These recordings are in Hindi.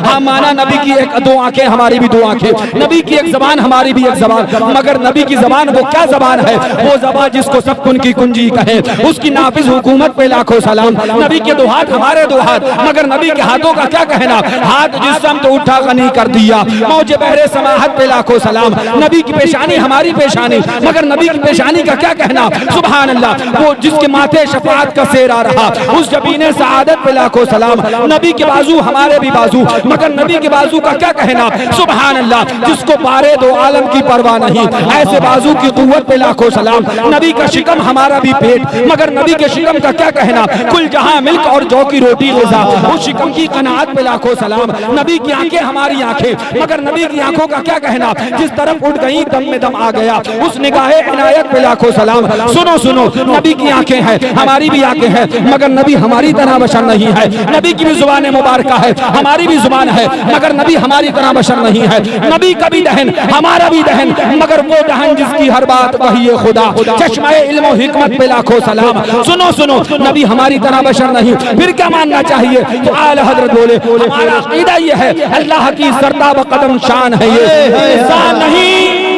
हाँ माना नबी की एक दो आंखें हमारी भी दो आंखें, नबी की एक जबान हमारी भी एक जबान, मगर नबी की जबान वो क्या जबान है? वो जबान जिसको सब कुन की कुंजी कहे, उसकी नाफिज हुकूमत पे लाखों सलाम। नबी के दो हाथ हमारे दो हाथ, मगर नबी के हाथों का क्या कहना? हाथ जिस्म तो उठा गनी कर दिया, मौजे बहरे समाहत पे लाखों सलाम। नबी की पेशानी हमारी पेशानी, मगर नबी की पेशानी का क्या कहना? सुभान अल्लाह। वो जिसके माथे शफाअत का सेरा रहा, उस जबीने सआदत पे लाखों सलाम। नबी के बाजू हमारे भी बाजू, मगर नबी के बाजू का क्या कहना? सुभान अल्लाह। जिसको बारे दो आलम की परवाह नहीं, ऐसे बाजू की कुव्वत पे लाखों सलाम। नबी का शिकम हमारा भी पेट, मगर नबी के शिकम का क्या कहना? कुल जहां मिल्क और जौ की रोटी ग़िज़ा, उस शिकम की कनाअत पे लाखों सलाम। नबी की आंखें हमारी आंखें, मगर नबी की आंखों का क्या कहना? जिस तरफ उठ गई दम में दम आ गया, उस निगाहे इनायत पे लाखों सलाम। सुनो सुनो, नबी की आंखें हैं हमारी भी आंखें हैं, मगर नबी हमारी तरह बशर नहीं है। नबी की भी जुबान मुबारका है, हमारी भी जुबान है, मगर नबी हमारी तरह बशर नहीं है। नबी का भी दहन हमारा भी दहन, मगर वो दहन जिसकी हर बात वही है खुदा। चश्मे इल्म हिकमत पे लाखों सलाम। सुनो सुनो, नबी हमारी तरह बशर नहीं, फिर क्या मानना चाहिए? तो आला हजरत बोले हमारा अकीदा ये है, अल्लाह की सरताब कदम शान है ये, इंसान नहीं,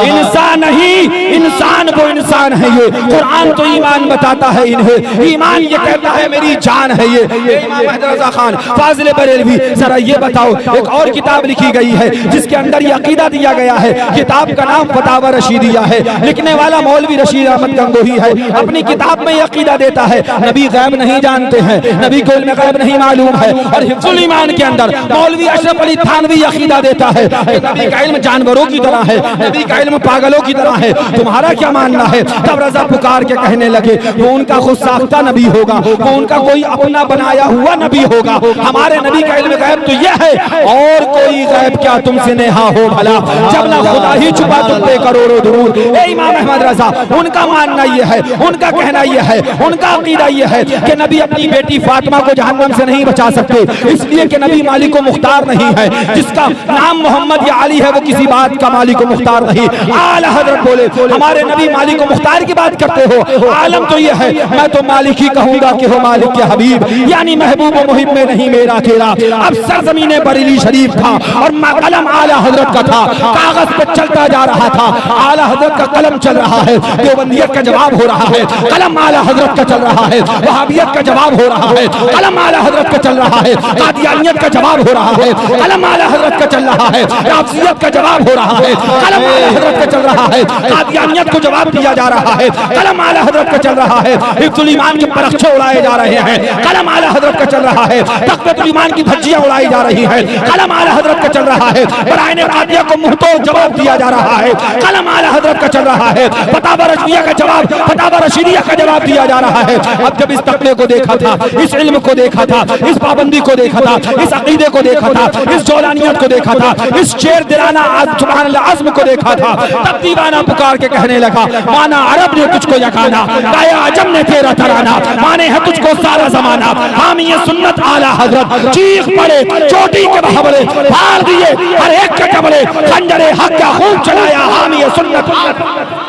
इंसान नहीं, इंसान वो इंसान है ये। कुरान तो ईमान बताता है इन्हें, ईमान ये कहता है मेरी जान है ये। इमाम अहमद रज़ा खान फाजिल बरेलवी, जरा ये बताओ, एक और किताब लिखी गई है जिसके अंदर ये अकीदा दिया गया है। किताब का नाम फतावा रशीदिया है, लिखने वाला मौलवी रशीद अहमद गंगोही है। अपनी किताब में ये अकीदा देता है नबी गैब नहीं जानते हैं, नबी को इल्म गैब नहीं मालूम है। और हिफ्जुल ईमान के अंदर मौलवी अशरफ अली थानवी अकीदा देता है नबी का इल्म जानवरों की तरह है, नबी का इल्म पागलों की तरह है। तुम्हारा क्या मानना है? तब रज़ा पुकार के कहने लगे वो उनका खुद साख्ता नबी होगा, वो उनका कोई अपना बनाया हुआ नबी होगा। हमारे नबी का इल्म गैब तो यह है, और कोई गैब क्या तुमसे नेहा हो भला, जब ना खुदा ही छुपा तुम पे करोड़ों दूर। ए इमाम अहमद रज़ा, उनका मानना यह है, उनका कहना यह है, उनका अकीदा यह है कि नबी अपनी बेटी फातिमा को जहन्नम से नहीं बचा सकते, इसलिए कि नबी मालिक मुख्तार नहीं है। जिसका नाम मोहम्मद या अली है वो किसी बात का मालिक मुख्तार नहीं। आला हजरत बोले हमारे नबी मालिक मुख्तार की बात करते हो, आलम तो ये है, मैं तो मालिक ही कहूंगा कि हो मालिक के हबीब, यानी महबूब मुहिब में नहीं मेरा तेरा। अब सरजमीने बरेली शरीफ था और कलम आला हजरत का था, कागज पे चलता जा रहा था। आला हजरत का कलम चल रहा है, देवबंदियत का जवाब हो रहा है, कलम आला हजरत का चल रहा है, वहाबियत का जवाब हो रहा है, कलम आला हजरत का चल रहा है, कादियानियत का जवाब हो रहा है, कलम आला हजरत का चल रहा है, राफियत का जवाब हो रहा है, कलम आला हजरत का चल रहा है, कादियानियत को जवाब दिया जा रहा है, कलम आला हजरत का चल रहा है, हिफ्जुल ईमान के परखचे उड़ाए जा रहे हैं, कलम आला हजरत का चल रहा है, तक़वियतुल ईमान की धज्जियां उड़ाई जा रही हैं, कलम आला हजरत का चल रहा है, बराइन कादिया को मुंहतोड़ जवाब दिया जा रहा है, कलम आला हजरत का चल रहा है, फतावा रशीदिया का जवाब, फतावा रशीदिया का जवाब दिया जा रहा है। अब जब इस तक़वे को देखा था, इस इल्म को देखा था, इस पाबंदी को देखा था, इस अकीदे को देखा था, इस जौलानियत को देखा था, इस शेर दिलाना सुभान अल्लाह आज़म को देखा था, तब दीवाना पुकार के कहने लगा माना अरब ने तुझको यकाना, गाया अजम ने तेरा तराना, माने है तुझको सारा जमाना। हामी ये सुन्नत आला हजरत चीख पड़े, चोटी के बहावले फाड़ दिए हर एक के कमरे, खंजरे हक का खून चलाया हामी ये सुन्नत।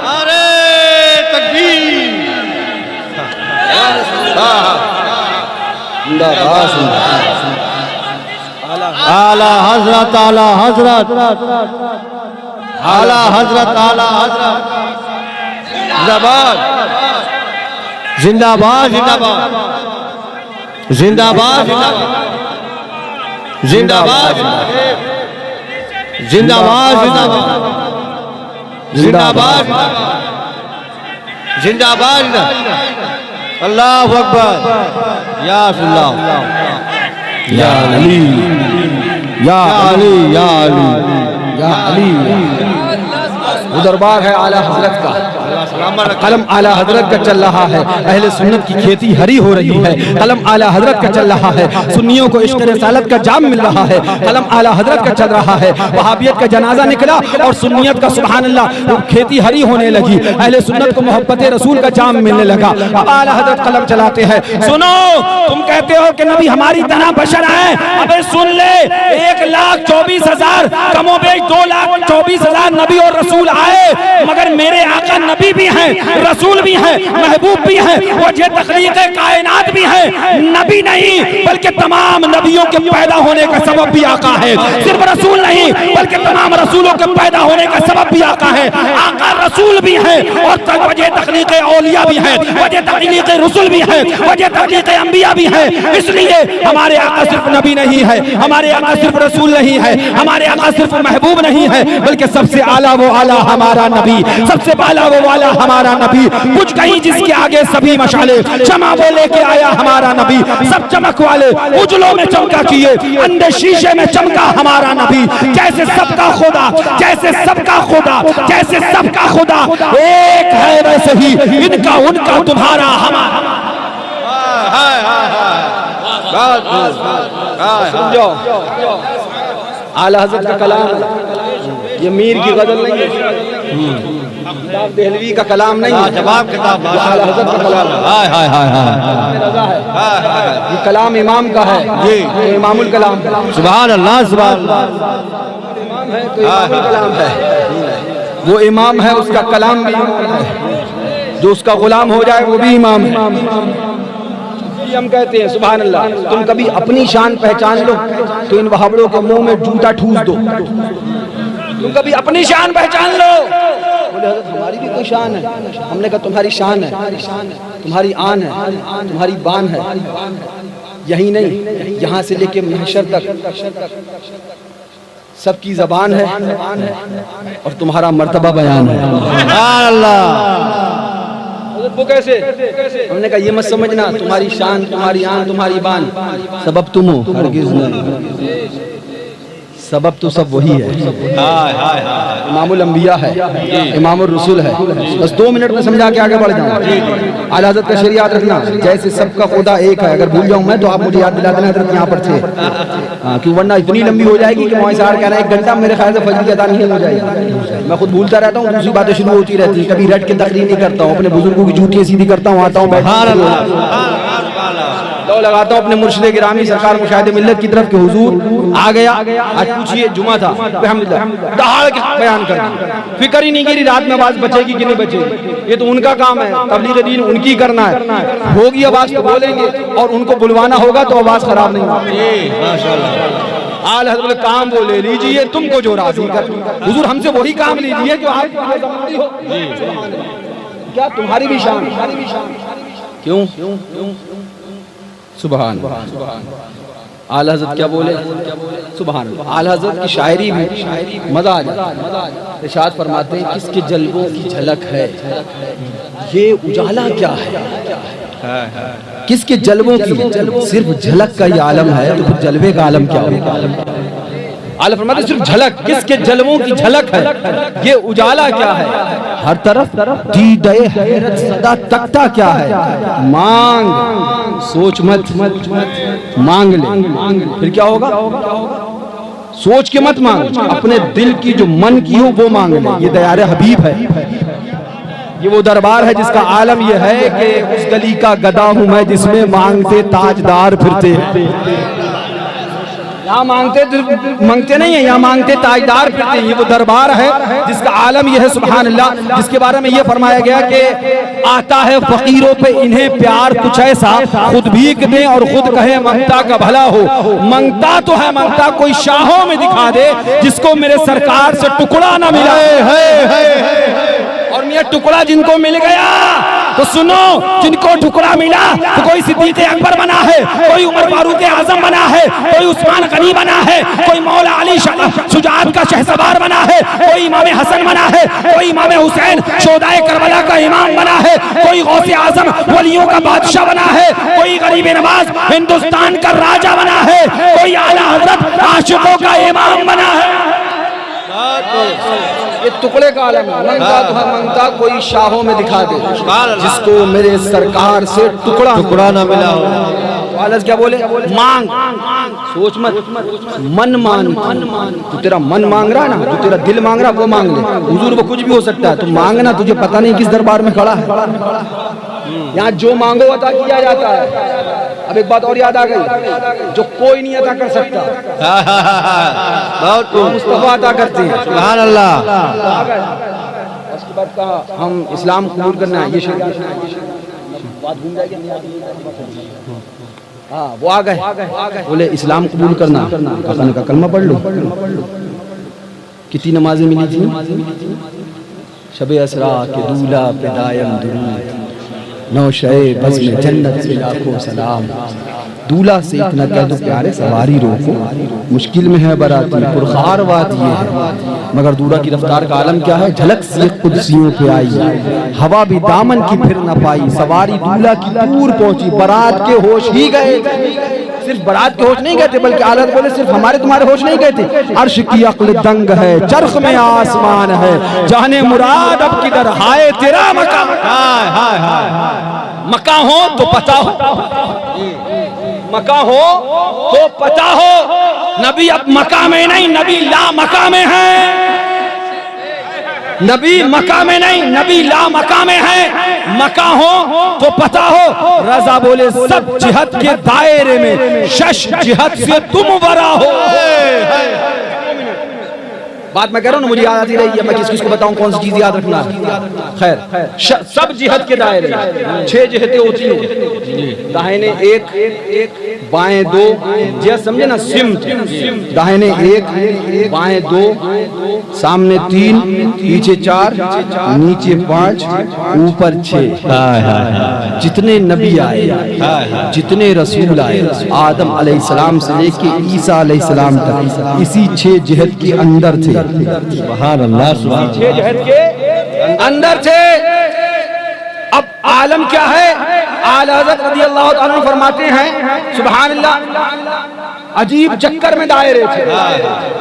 अरे तकबीर, आला हजरत, आला हजरत, आला हजरत, आला हजरत, जिंदाबाद जिंदाबाद जिंदाबाद जिंदाबाद जिंदाबाद जिंदाबाद जिंदाबाद। अल्लाहु अकबर, या अल्लाह, या अली, या अली, या अली, या अली। दरबार है आला हजरत का, कलम आला हजरत का चल रहा है, अहले सुन्नत की खेती हरी हो रही है, कलम आला हजरत का चल रहा है, सुन्नियों को इश्क़ रिसालत का जाम मिल रहा है, कलम आला हजरत का चल रहा है, वहाबियत का जनाजा निकला और सुन्नियत का सुभान अल्लाह खेती हरी होने लगी, अहले सुन्नत को मोहब्बत रसूल का जाम मिलने लगा। अब आला हजरत कलम चलाते हैं, सुनो तुम कहते हो कि नबी हमारी तरह बशर है, अबे सुन ले 1,24,000 कमोबेश 2,24,000 नबी और रसूल आए, मगर मेरे आका नबी नबी भी हैं, रसूल भी हैं, महबूब भी हैं, वजह तख्लीक़ कायनात भी हैं। नबी नहीं बल्कि तमाम नबियों के पैदा होने का सबब भी आका है। सिर्फ रसूल नहीं बल्कि तमाम रसूलों के पैदा होने का सबब भी आका है। आका रसूल भी है और वजह तख्लीक़ औलिया भी है, वजह तख्लीक़ रसूल भी है, वजह तख्लीक़ अंबिया भी है। इसलिए हमारे आका सिर्फ नबी नहीं है, हमारे आका सिर्फ रसूल नहीं है, हमारे आका सिर्फ महबूब नहीं है, बल्कि सबसे आला वो आला हमारा नबी, सबसे बाला वो वाला हमारा नबी। कुछ कहीं जिसके आगे सभी मशाले क्षमा वो लेके आया हमारा नबी। सब चमक वाले उजलों में चमका किए, अंधे शीशे में चमका हमारा नबी। जैसे सबका खुदा, जैसे सबका खुदा, जैसे सबका खुदा एक है, वैसे ही इनका उनका तुम्हारा हमारा। समझो, आला हज़रत का कलाम, ये मीर की गजल नहीं है, किताब देहलवी का कलाम नहीं है, जवाब किताब आला हज़रत का कलाम है। ये कलाम इमाम का है जी, इमामुल कलाम। सुभान अल्लाह, सुभान अल्लाह। इमाम है तो इमामुल कलाम है, वो इमाम है, उसका कलाम भी इमाम है। जो उसका गुलाम हो जाए वो भी इमाम है। हम कहते हैं सुभान अल्लाह, तुम कभी अपनी शान पहचान लो तो इन वहाबड़ों के मुंह में जूता ठूस दो। तुम कभी अपनी शान पहचान लो, बोले हज़रत हमारी भी कोई शान है। हमने कहा तुम्हारी शान है, तुम्हारी आन है, तुम्हारी बान है। यही नहीं, यहाँ से लेके महशर तक सबकी ज़बान है और तुम्हारा मर्तबा बयान है। सुभान अल्लाह। वो कैसे? हमने कहा ये मत समझना तुम्हारी शान, तुम्हारी आन, तुम्हारी बान, सबब तुम हो, हरगिज़ नहीं। सबब तो सब वही है, इमामुल अंबिया है, इमामुल रसूल है। बस 2 मिनट में समझा के आगे बढ़ जाऊँ। आला हज़रत का शेर याद रखना, जैसे सबका खुदा एक है। अगर भूल जाऊँ मैं तो आप मुझे याद दिला देना हज़रत यहाँ पर थे, क्यों वरना इतनी लंबी हो जाएगी कि मोहन साहब कह रहे हैं 1 घंटा मेरे ख्याल से फजर की अदा नहीं हो जाएगी। मैं खुद भूलता रहता हूँ, दूसरी बातें शुरू होती रहती है। कभी रट के तकरीर नहीं करता हूँ, अपने बुजुर्गों की झूठी सीधी करता हूँ, आता हूँ दो लगाता हूँ अपने मुर्शिद गिरामी सरकार मुशाहिद मिल्लत की तरफ के हुजूर आ गया। आज पूछिए जुमा था, अल्हम्दुलिल्लाह दहाड़ के बयान कर दिया, फिक्र ही नहीं की रात में आवाज बचेगी कि नहीं बचेगी। ये तो उनका काम है, तबलीग दीन उनकी करना है। होगी आवाज तो बोलेंगे और उनको बुलवाना होगा तो आवाज खराब नहीं होगी। माशाअल्लाह। आला हज़रत काम वो ले लीजिए तुमको जो राजी कर। हुजूर हमसे वही काम लीजिए जो आप हो। क्या तुम्हारी भी शान? क्यों? सुभान आला हज़रत क्या बोले? सुभान। आला हज़रत की शायरी भी मजा आ जाता है। इरशाद फरमाते हैं किसके जलवों की झलक है, ये उजाला क्या है। किसके जलवों की सिर्फ झलक का ये आलम है, तो फिर जलवे का आलम क्या होगा? आला फरमाते सिर्फ झलक, किसके जलवों की झलक है, ये उजाला क्या है। हर तरफ दीदे हैरत सदा तकता क्या है। मांग सोच मत मांग ले, फिर क्या होगा? सोच के मत मांग, अपने दिल की जो मन की हो वो मांग ले। ये दयारे हबीब है, ये वो दरबार है जिसका आलम ये है कि उस गली का गदा हूं मैं जिसमें मांगते ताजदार फिरते। यहाँ मांगते नहीं है, यहाँ मांगते ताजदार फिरते हैं। ये वो दरबार है जिसका आलम ये है सुभान अल्लाह, जिसके बारे में ये फरमाया गया कि आता है फकीरों पे इन्हें प्यार कुछ ऐसा, खुद भीख दे और खुद कहे मंगता का भला हो। मंगता तो है, मंगता कोई शाहों में दिखा दे जिसको मेरे सरकार से टुकड़ा ना मिला है। और मियां टुकड़ा जिनको मिल गया तो सुनो, जिनको टुकड़ा मिला तो कोई सिद्दीक़ अकबर बना है, कोई उमर फारूक आजम बना है, कोई उस्मान गनी बना है, कोई मौला अली शुजाअत का शहसवार बना है, कोई इमाम हसन बना है, कोई इमाम हुसैन शोदाए करबला का इमाम बना है, कोई गौसे आजम वलियों का बादशाह बना है, कोई गरीब नवाज हिंदुस्तान का राजा बना है, कोई आला हज़रत आशिकों का इमाम बना है। ये टुकड़े का आलम है। मंगता तो है, मंगता कोई शाहों में दिखा दे जिसको मेरे सरकार से टुकड़ा ना मिला हो। आलस क्या बोले? मांग, सोच मत, मन मांग। तो तेरा मन मांग रहा है ना, तो तेरा दिल मांग रहा है वो मांग ले। हुजूर वो कुछ भी हो सकता है, तो मांगना तुझे पता नहीं किस दरबार में खड़ा है। यहाँ जो मांगो अता किया जाता है। अब एक बात और याद आ गई, जो कोई नहीं अता कर सकता मुस्तफा अता करते हैं। सुभान अल्लाह। उसके बाद कहा हम इस्लाम कबूल करना है, ये शरीयत बात घूम जाएगी। हाँ वो आ गए, बोले इस्लाम कबूल करना, आका का कलमा पढ़ लो। कितनी नमाजें मिली थी? शबे असरा के दूल्हा पे दायम दुरूद, नौशे बज़ में जन्नत से लाखों सलाम। दूल्हा से इतना कह दो प्यारे सवारी रोको, मुश्किल में है बराती पुरखार वादी है, मगर दूल्हा की रफ्तार का आलम क्या है? झलक से कुदसियों पे आई, हवा भी दामन की फिर न पाई। सवारी दूल्हा की दूर पहुंची, बारात के होश ही गए। सिर्फ बारात के होश नहीं गए थे, बल्कि आलत बोले सिर्फ हमारे तुम्हारे होश नहीं गए थे। अर्श की अक्ल दंग है, चरख में आसमान है, जाने मुराद अब किधर हाय तेरा मकाम। मका हो तो पता हो, मका हो तो पता हो। नबी अब मका में नहीं, नबी ला मका में है। नबी मका में नहीं, नबी ला मका में है। मका हो तो पता हो। रजा बोले सब जिहद के दायरे में, शश जिहद से तुम वरा हो। बात मैं कह रहा हूँ ना, मुझे याद आती रही है, मैं किस किस को बताऊं कौन सी चीज याद रखना। खैर सब जिहद के दायरे, 6 जिहतें होती हैं। दाहिने 1, बाएं 2, जैसे समझे ना सिम्त। दाहिने 1, बाएं 2, सामने 3, पीछे 4, नीचे 5, ऊपर 6। जितने नबी आए, जितने रसूल आए, आदम अलैहिस्सलाम से लेके ईसा अलैहिस्सलाम तक, इसी 6 जिहद के अंदर थे। सुभान अल्लाह, 6 जिहद के अंदर थे। अब आलम क्या है? आला हज़रत रज़ी अल्लाह तआला अन्हु फरमाते हैं, सुभान अल्लाह, अजीब चक्कर में दायरे थे,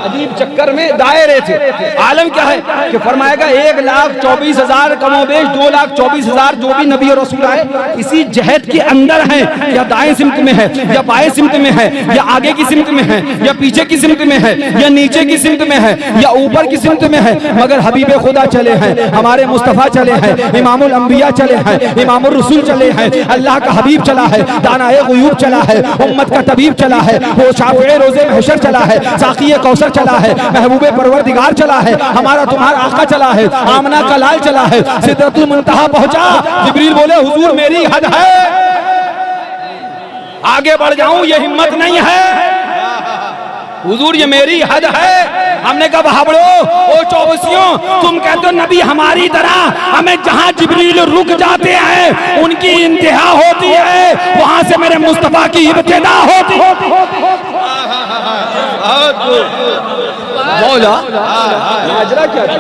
अजीब चक्कर में दायरे थे। आलम क्या है कि फरमाएगा 1,24,000 कमोबेश 2,24,000 जो भी नबी और रसूल आए, इसी जहद के अंदर हैं। या दाएं सिमत में है, या बाएं सिमत में है, या आगे की सिमत में है, या पीछे की सिमत में है, या नीचे की सिमत में है, या ऊपर की सिमत में है। मगर हबीब खुदा चले हैं, हमारे मुस्तफ़ा चले हैं, इमामुल अंबिया चले हैं, इमामुर रसूल चले हैं, अल्लाह का हबीब चला है, दानाए गुयूब चला है, उम्मत का तबीब चला है, वो शाफ़िए रोज़े महशर चला है, साक़िए कौसर चला है, महबूबे परवरदिगार चला है, हमारा तुम्हारा आका चला है, आमना का लाल चला है, सिदरतुल मुंतहा पहुंचा। जिब्रील बोले हुजूर मेरी हद है, आगे बढ़ जाऊं ये हिम्मत नहीं है, हुजूर ये मेरी हद है। हमने कहा भाबड़ो ओ चौबसियों, तुम कहते हो नबी हमारी तरह, हमें जहां जिब्रील रुक जाते हैं उनकी इंतहा होती है, वहां से मेरे मुस्तफा की इब्तिदा होती। मौला माजरा क्या था?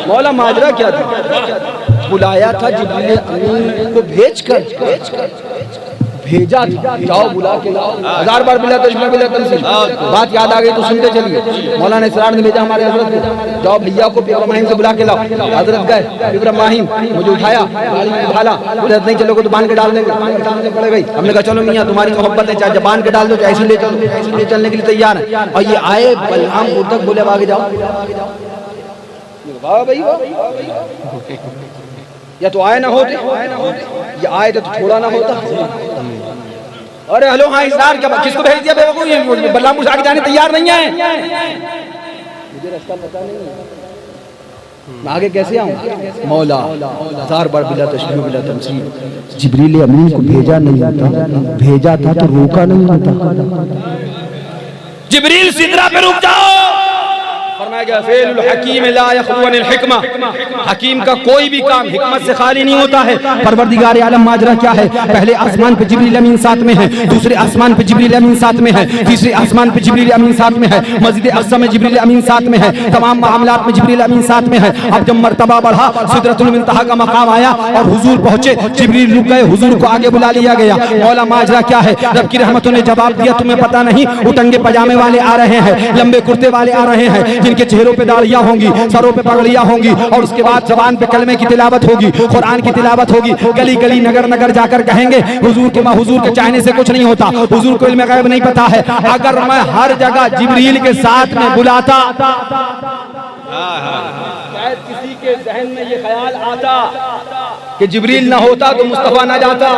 मौला माजरा क्या था? बुलाया था जिब्रील अमीन को भेजा था, जाओ बुला के लाओ। 1000 बार बिला तशबीह बिला तमसील, बात याद आ गई तो सुनते चलिए। मौलाना इसरार ने भेजा हमारे हजरत को, जाओ भैया को इब्राहिम से बुला के लाओ। हजरत गए, इब्राहिम मुझे उठाया, गाड़ी में उठाला, बोले नहीं चलोगे तो बांध के डाल देंगे, पड़ गई। हमने कहा चलो मियां तुम्हारी मोहब्बत है, चाहे बांध के डाल दो चाहे ऐसे ले चलो, ऐसे ले चलने के लिए तैयार है। और ये आए बलरामपुर तक, बोले अब आगे जाओ। वाह भाई वाह, या तो आए ना होते, या आए तो छोड़ा ना होता। अरे हेलो हाँ इसरार क्या, किसको भेज दिया बेवकूफ? बलरामपुर से आगे जाने तैयार नहीं है, मुझे रास्ता पता नहीं है, मैं आगे कैसे आऊं? मौला 1000 बार बिला तशबीह बिला तमसील। जिब्रील अमीन को भेजा नहीं होता, भेजा था तो रोका नहीं होता। जिब्रील सिदरा पे रुक जाओ, फरमाया गया फ़िल हकीम ला यख़लू अनिल हिकमा, हकीम का कोई भी काम हिकमत से खाली नहीं होता है। परवरदिगार आलम माजरा क्या है? पहले आसमान पे जिब्रील अमीन साथ में है, दूसरे आसमान पे जिब्रील अमीन साथ में है, तीसरे आसमान पे जिब्रील अमीन साथ में है, मस्जिद अक़सा में जिब्रील अमीन साथ में है, तमाम मामलात में जिब्रील अमीन साथ में है। अब जब मर्तबा बढ़ा, सिदरतुल मुंतहा का मकाम आया और हुजूर पहुंचे, जिब्रील रुक गए, हुजूर को आगे बुला लिया गया। मौला माजरा क्या है? रब की रहमतों ने जवाब दिया, तुम्हें पता नहीं, उटंगे पजामे वाले आ रहे हैं, लंबे कुर्ते वाले आ रहे हैं, जिनके चेहरों पे दाढ़ियां होंगी, सरों पे पगड़ियां होंगी, और उसके बाद ज़बान पे कलमे की तिलावत होगी, कुरान की तिलावत होगी। गली गली नगर नगर जाकर कहेंगे हुजूर के चाहने से कुछ नहीं होता, हुजूर को इल्म गैब नहीं पता है। अगर मैं हर जगह जिब्रील के साथ में बुलाता, शायद किसी के ज़हन में ये ख्याल आता कि जिब्रील ना होता तो मुस्तफा ना जाता।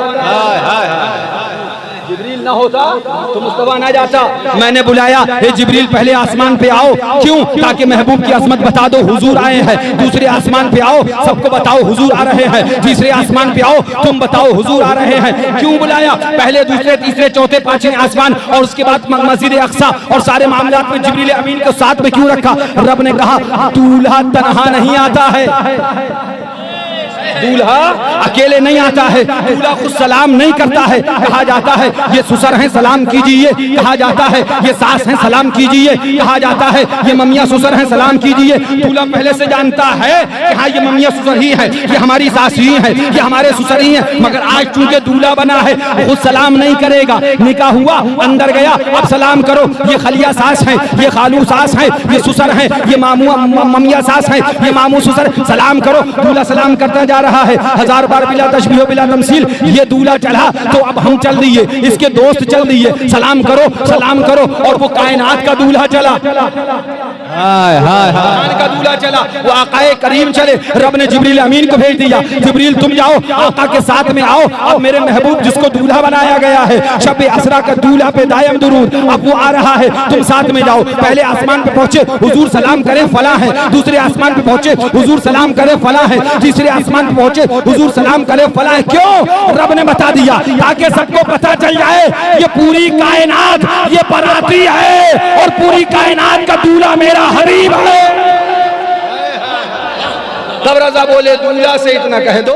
जिब्रील ना होता तो मुस्तफा ना जाता। मैंने बुलाया, हे जिब्रील पहले आसमान पे आओ। क्यों? ताकि महबूब की अजमत बता दो, हुजूर आए हैं। दूसरे आसमान पे आओ, सबको बताओ हुजूर आ रहे हैं। तीसरे आसमान पे आओ, तुम बताओ हुजूर आ रहे हैं। क्यों बुलाया? पहले, दूसरे, तीसरे, चौथे, पांचवें आसमान और उसके बाद मस्जिद अक्सा और सारे मामलात में जिब्रील अमीन को साथ में क्यों रखा? रब ने कहा दूल्हा तन्हा नहीं आता है, दूल्हा अकेले नहीं आता है, दूल्हा खुद सलाम नहीं करता है। कहा जाता है ये ससुर हैं सलाम कीजिए, कहा जाता है ये सास हैं सलाम कीजिए, कहा जाता है ये ममिया ससुर हैं सलाम कीजिए। दूल्हा पहले से जानता है कि हाँ ये ममिया ससुर ही है, ये हमारी सास ही है, ये हमारे ससुर ही है। मगर आज चूंकि दूल्हा बना है खुद सलाम नहीं करेगा। निकाह हुआ, अंदर गया, अब सलाम करो। ये खलिया सास है, ये खालू सास है, ये ससुर है, ये मामू ममिया सास है, ये मामू ससुर, सलाम करो। दूल्हा सलाम करता जा रहा है, हजार बार बिला तशबीह बिला तमसील। ये दूल्हा चढ़ा तो अब हम चल दिए, इसके दोस्त चल दिए, सलाम करो सलाम करो। और वो कायनात का दूल्हा चला, हाय हाय कायनात का दूल्हा चला, वो आकाए करीम चले। रब ने जिब्रील अमीन को भेज दिया, जिब्रील तुम जाओ आका के साथ में आओ। अब मेरे महबूब जिसको दूल्हा बनाया गया है, शब असरा का दूल्हा पे दायम दुरूद, अब वो आ रहा है, तुम साथ में जाओ। पहले आसमान पे पहुंचे, हुजूर सलाम करें फला है। दूसरे आसमान पे पहुंचे, हुजूर सलाम करें फला है। तीसरे आसमान पे पहुंचे, हुजूर सलाम करे फला है। क्यों? रब ने बता दिया ताकि सबको पता चल जाए ये पूरी कायनात ये बराती है और पूरी कायनात का दूल्हा मेरा हबीब है। तब रजा बोले दूल्हा से इतना कह दो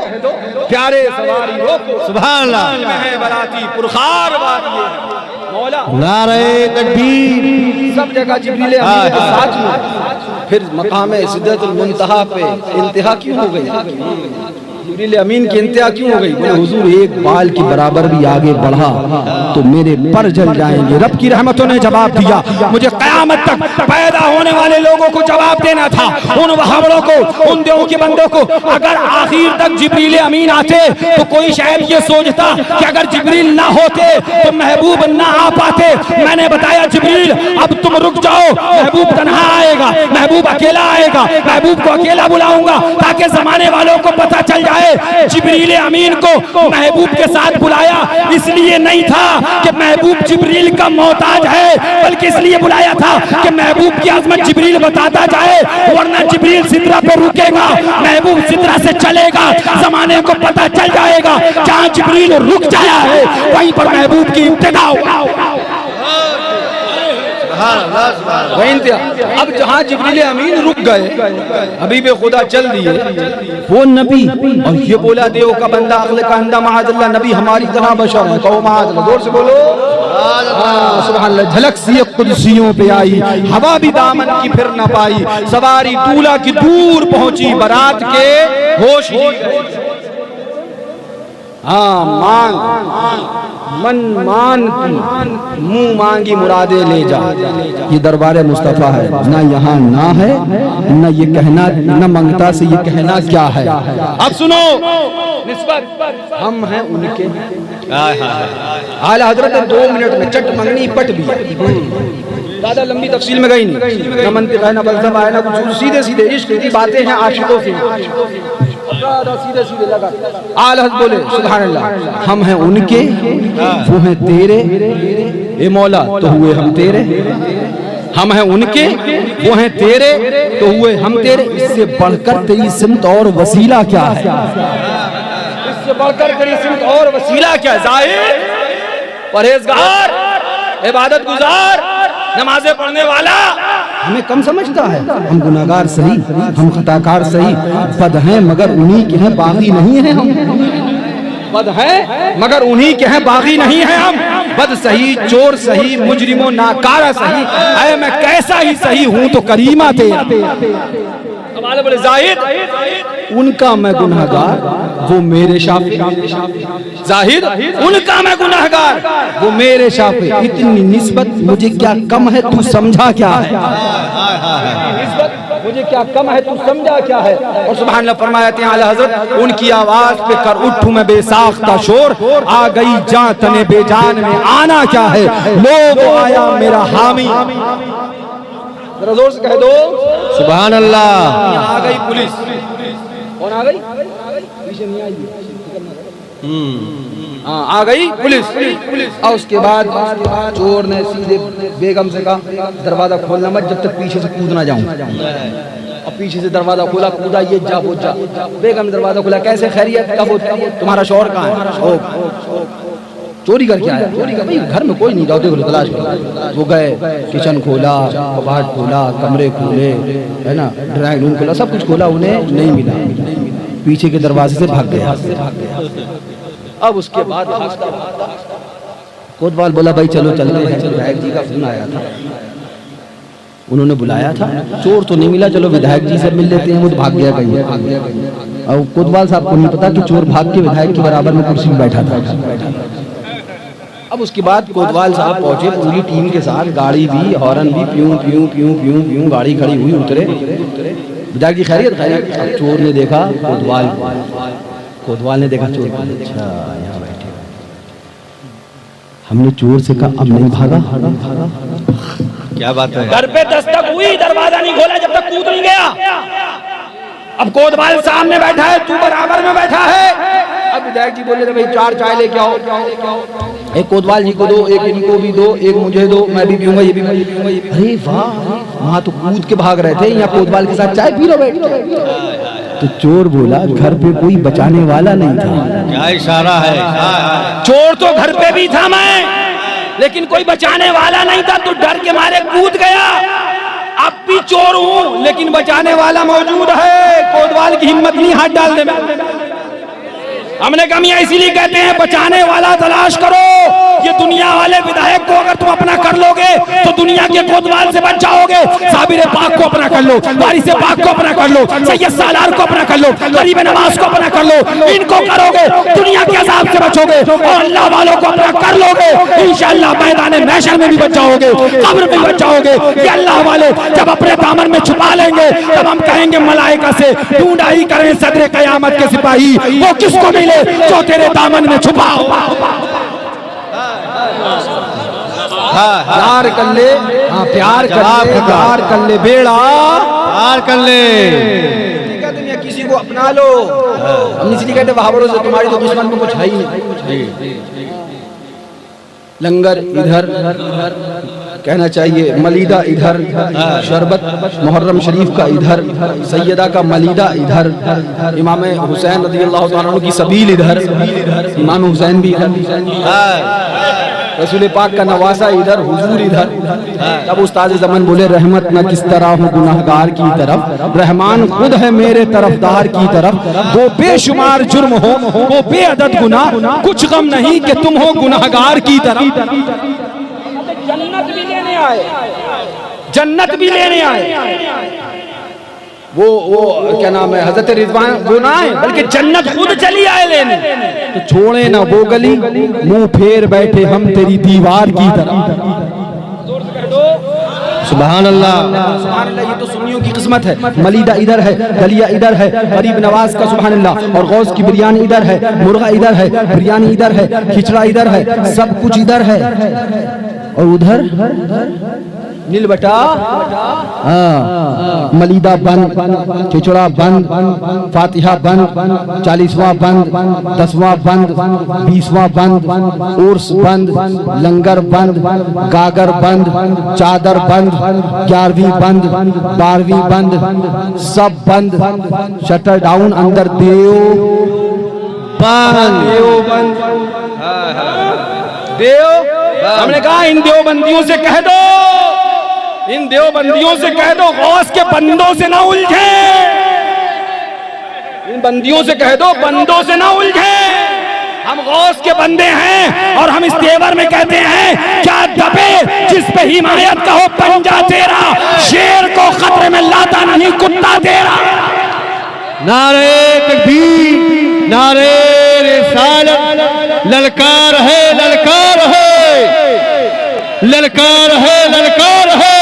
प्यारे सवारी रोको, सुभान अल्लाह, है बराती पुरखार बात ये मौला। नारे तकबीर। सब जगह जिब्रील अमीन के साथ में, फिर मकाम सिदरतुल मुंतहा पे इंतहा क्यों हो गई? जिब्रील अमीन की इंतहा क्यों हो गई? बोले हुजूर एक बाल की बराबर भी आगे बढ़ा तो मेरे पर जल जाएंगे। रब की रहमतों ने जवाब दिया, मुझे कयामत तक पैदा होने वाले लोगों को जवाब देना था, उन वहावड़ों को, उन देवों के बंदों को। अगर आखिर तक जिब्रील अमीन आते तो कोई शायद ये सोचता कि अगर जिब्रील ना होते तो महबूब ना आ पाते। मैंने बताया जिब्रील अब तुम रुक जाओ, महबूब तन्हा आएगा, महबूब अकेला आएगा, महबूब को अकेला बुलाऊंगा ताकि जमाने वालों को पता चल जाए। जिब्रील अमीन को महबूब के साथ बुलाया इसलिए नहीं था कि महबूब जिब्रील का मोहताज है, बल्कि इसलिए बुलाया था कि महबूब की आजमत जिब्रील बताता जाए। वरना जिब्रील सिदरा पे रुकेगा, महबूब सिदरा से चलेगा, जमाने को पता चल जाएगा जहां जिब्रील रुक जाया है वहीं पर महबूब की इब्तिदा। अब जहाँ जिब्रील अमीन रुक गए, हबीब खुदा चल दिए, वो नबी और ये बोला देव का बंदा अगले का अंदा माअल्लाह, नबी हमारी तरह बशर है, कहो माअल्लाह, जोर से बोलो सुभान अल्लाह। झलक सी कुदसियों पे आई, हवा भी दामन की फिर न पाई, सवारी दूल्हा की दूर पहुंची, बारात के होश ही गए। हाँ मांग मन मान की मुंह मांगी मुरादे ले जा, ये दरबार मुस्तफा है। ना यहाँ ना है न ये कहना, न मंगता से ये कहना क्या है। अब सुनो निस्बत हम हैं उनके। आला हजरत 2 मिनट में चट मंगनी पट भी, ज्यादा लंबी तफसील में गई नहीं, न मंतिक है न फलसफा है न कुछ, सीधे सीधे इश्क की बातें हैं आशिकों से, सीधे सीधे लगा। आलहज बोले सुभान अल्लाह, हम हैं उनके वो हैं तेरे, ए मौला तो हुए हम तेरे। हम हैं उनके वो हैं तेरे तो हुए हम तेरे। इससे बढ़कर तेरी सिमत और वसीला क्या है? इससे बढ़कर तेरी सिमत और वसीला क्या है? जाहिद, परहेजगार, इबादत गुजार, नमाजें पढ़ने वाला हमें कम समझता है। हम गुनाहगार सही, हम खताकार सही, बद हैं मगर उन्हीं के हैं, बागी नहीं है हम। बद हैं मगर उन्हीं के हैं, बागी नहीं है हम। बद सही, चोर सही, मुजरिमो नाकारा सही, ऐ मैं कैसा ही सही हूं तो करीमा तेरा। बोले जाहिद उनका मैं गुनाहगार वो मेरे शाफी, जाहिद उनका मैं गुनाहगार वो मेरे शाफी। इतनी निस्बत मुझे क्या कम है तू समझा क्या है? मुझे क्या कम है तू समझा क्या है? और सुभान अल्लाह फरमाते हैं आला हज़रत, उनकी आवाज पे कर उठूं मैं बेसाख्ता शोर, आ गई जान तने बेजान में आना क्या है, लोग आया मेरा हामी। जरा जोर से कह दो सुभान अल्लाह। आ गई पुलिस, कौन आ गई? पीछे नहीं आई, हाँ, आ गई पुलिस। और उसके बाद चोर ने सीधे बेगम से कहा दरवाजा खोलना मत जब तक पीछे से कूद ना जाऊं। और पीछे से दरवाजा खोला, कूदा, ये जा वो जा। बेगम ने दरवाजा खोला, कैसे खैरियत, कब तुम्हारा शौहर कहाँ है? चोरी करके आया। चोरी कर भाई घर में कोई नहीं, जाओ देखो तलाश करो। वो गए, किचन खोला, कबाड़ खोला, कमरे खोले, है ना, ड्राइंग रूम खोला, सब कुछ खोला, उन्हें नहीं मिला। पीछे के दरवाजे से भाग गया। अब उसके बाद कोतवाल बोला भाई चलो चलते हैं, विधायक जी का फोन आया था, उन्होंने बुलाया था, चोर तो नहीं मिला, चलो विधायक जी से मिल लेते हैं, वो तो भाग गया कहीं। और कोतवाल साहब को नहीं पता कि चोर भाग के विधायक के बराबर में कुर्सी में बैठा था। अब उसके बाद कोतवाल साहब पहुंचे पूरी टीम के साथ, गाड़ी भी, हॉर्न भी, प्यूं प्यूं प्यूं प्यूं प्यूं, गाड़ी खड़ी हुई, उतरे, विधायक जी खैरियत खैरियत। अब चोर ने देखा कोतवाल ने देखा चोर, अच्छा यहाँ बैठे। हमने चोर से कहा अब नहीं भागा। क्या बात है? घर पे दस्तक हुई, दरवाजा नहीं खोला जब तक कूद नहीं गया। अब कोतवाल सामने बैठा है, तू बराबर में बैठा है। अब विधायक जी बोले थे भाई 4 चाय लेके आओ, एक कोतवाल जी को दो, एक इनको भी दो, एक मुझे दो, मैं भी पीऊंगा, ये भी मैं पीऊंगा। अरे वाह, वहां तो कूद के भाग रहे थे, यहाँ कोतवाल के साथ चाय पी लो बैठ। तो चोर बोला घर पे कोई बचाने वाला नहीं था। क्या इशारा है? चोर तो घर पे भी था मैं, लेकिन कोई बचाने वाला नहीं था, तो डर के मारे कूद गया। अब भी चोर हूं, लेकिन बचाने वाला मौजूद है। कोतवाल की हिम्मत नहीं हाथ डालने में। हमने कहा मियां इसीलिए कहते हैं बचाने वाला तलाश करो। ये दुनिया वाले विधायक को अगर तुम अपना कर लोगे तो दुनिया के कोतवाल से बच जाओगे। साबिर पाक को अपना कर लो, वारिस पाक को अपना कर लो, सैयद सालार को अपना कर लो, गरीब नवाज को अपना कर लो। इनको करोगे दुनिया के अजाब से बचोगे, और अल्लाह वालों को अपना कर लोगे इंशाअल्लाह मैदान महशर में भी बच जाओगे, कब्र में बच जाओगे। ये अल्लाह वाले जब अपने दामन में छुपा लेंगे तब हम कहेंगे मलाइका से ढूंढाई करें सदरे कयामत के सिपाही, वो किसको मिले जो तेरे दामन में छुपा हो। प्यार कर ले, हाँ प्यार कर ले बेड़ा पार कर ले। तुम या किसी को अपना लो। हम इसलिए कहते वहां से तुम्हारी तो दुश्मन में कुछ है ही नहीं। लंगर इधर कहना चाहिए, मलीदा इधर, शरबत मुहर्रम शरीफ का इधर, सैयदा का मलीदा इधर, इमाम हुसैन रज़ियल्लाहु तआला अन्हु की सबील इधर, इमाम हुसैन भी इधर, रसूल पाक का नवासा इधर, हुजूर इधर। तब उस्ताद ज़मान बोले रहमत मैं किस तरह हूँ गुनाहगार की तरफ, रहमान खुद है मेरे तरफदार की तरफ। वो बेशुमार जुर्म हो, वो बेअदद गुनाह, कुछ गम नहीं कि तुम हो गुनाहगार की तरफ। जन्नत भी लेने आए, जन्नत भी लेने आए। वो क्या नाम है, हजरत रिजवान वो ना आए बल्कि जन्नत खुद चली आए लेने। तो छोड़े ना वो गली, मुंह फेर बैठे हम तेरी दीवार की तरफ। सुभान अल्लाह, सुभान अल्लाह। ये तो सुन्नियों की किस्मत है। मलीदा इधर है, गलिया इधर है, गरीब नवाज का सुभान अल्लाह, और गौस की बिरयानी इधर है, मुर्गा इधर है, बिरयानी इधर है, खिचड़ा इधर है, सब कुछ इधर है। और उधर नील बटा, हाँ, मलीदा बंद, खिचड़ा बंद, फातिहा बंद, 40वां बंद, 10वां बंद, 20वां बंद, उर्स बंद, लंगर बंद, गागर बंद, चादर बंद, 11वीं बंद, 12वीं बंद, सब बंद, शटर डाउन, अंदर देव बंद, देव। हमने कहा इन देवबंदियों से कह दो, इन देवबंदियों से कह दो गौस के बंदों से ना उलझे। इन बंदियों से कह दो बंदों से ना उलझे। हम गौस के बंदे हैं और हम इस तेवर में कहते हैं क्या दबे जिस पे हिमायत का हो पंजा तेरा, शेर को खतरे में लाता नहीं कुत्ता तेरा। नारे तकबीर, नारे रिसालत, ललकार है, ललकार है, ललकार है, ललकार है।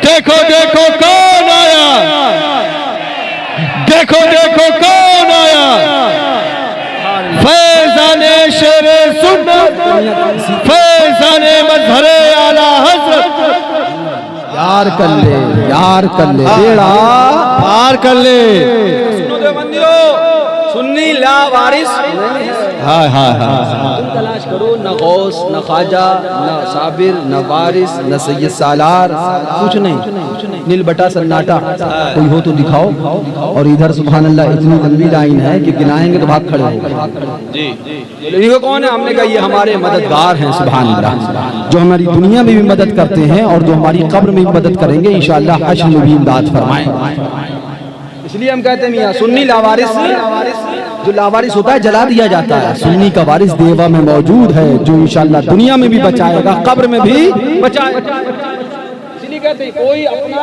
देखो देखो कौन आया, देखो देखो कौन आया, फैज़ाने शेरे सुन्नत, फैज़ाने मज़हरे आला हज़रत। यार कर ले, यार कर ले, बेड़ा पार कर ले। सुनो देवबंदियों, सुन्नी ला वारिस हाय हाय हाय तुम तलाश करो, न गौस न ख्वाजा न साबिर न वारिस न सैयद सालार, कुछ नहीं, नील बटा सन्नाटा। कोई हो तो दिखाओ। और इधर सुभान अल्लाह इतनी लंबी लाइन है कि गिनाएंगे तो भाग खड़े होंगे। जी ये कौन है? हमने कहा ये हमारे मददगार हैं सुभान अल्लाह, जो हमारी दुनिया में भी मदद करते हैं और जो हमारी कब्र में भी मदद करेंगे इंशाअल्लाह, हश्र में भी इमदाद फरमाएं। इसलिए हम कहते हैं मियां सुन्नी लावारिस, जो लावारिस होता है जला दिया जाता है, सुन्नी का वारिस देवा में मौजूद है, जो इंशाअल्लाह दुनिया में भी बचाएगा, कब्र में भी बचाएगा। इसलिए कहते हैं कोई अपना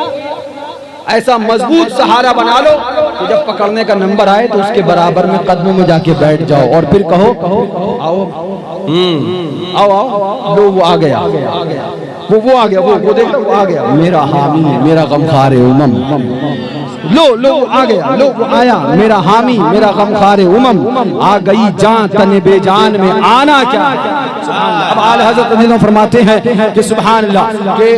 ऐसा मजबूत सहारा बना लो कि जब पकड़ने का नंबर आए तो उसके बराबर में कदमों में जाके बैठ जाओ और फिर कहो आओ आओ आओ, वो आ गया, वो आ गया, वो देखो वो आ गया, मेरा हामी मेरा गमखार उमम, लो आ गया, लो आया मेरा हामी मेरा गमखार उमम, आ गई जान तने बेजान में आना क्या। अब आला हज़रत अज़ीज़ों फरमाते हैं कि सुभान अल्लाह के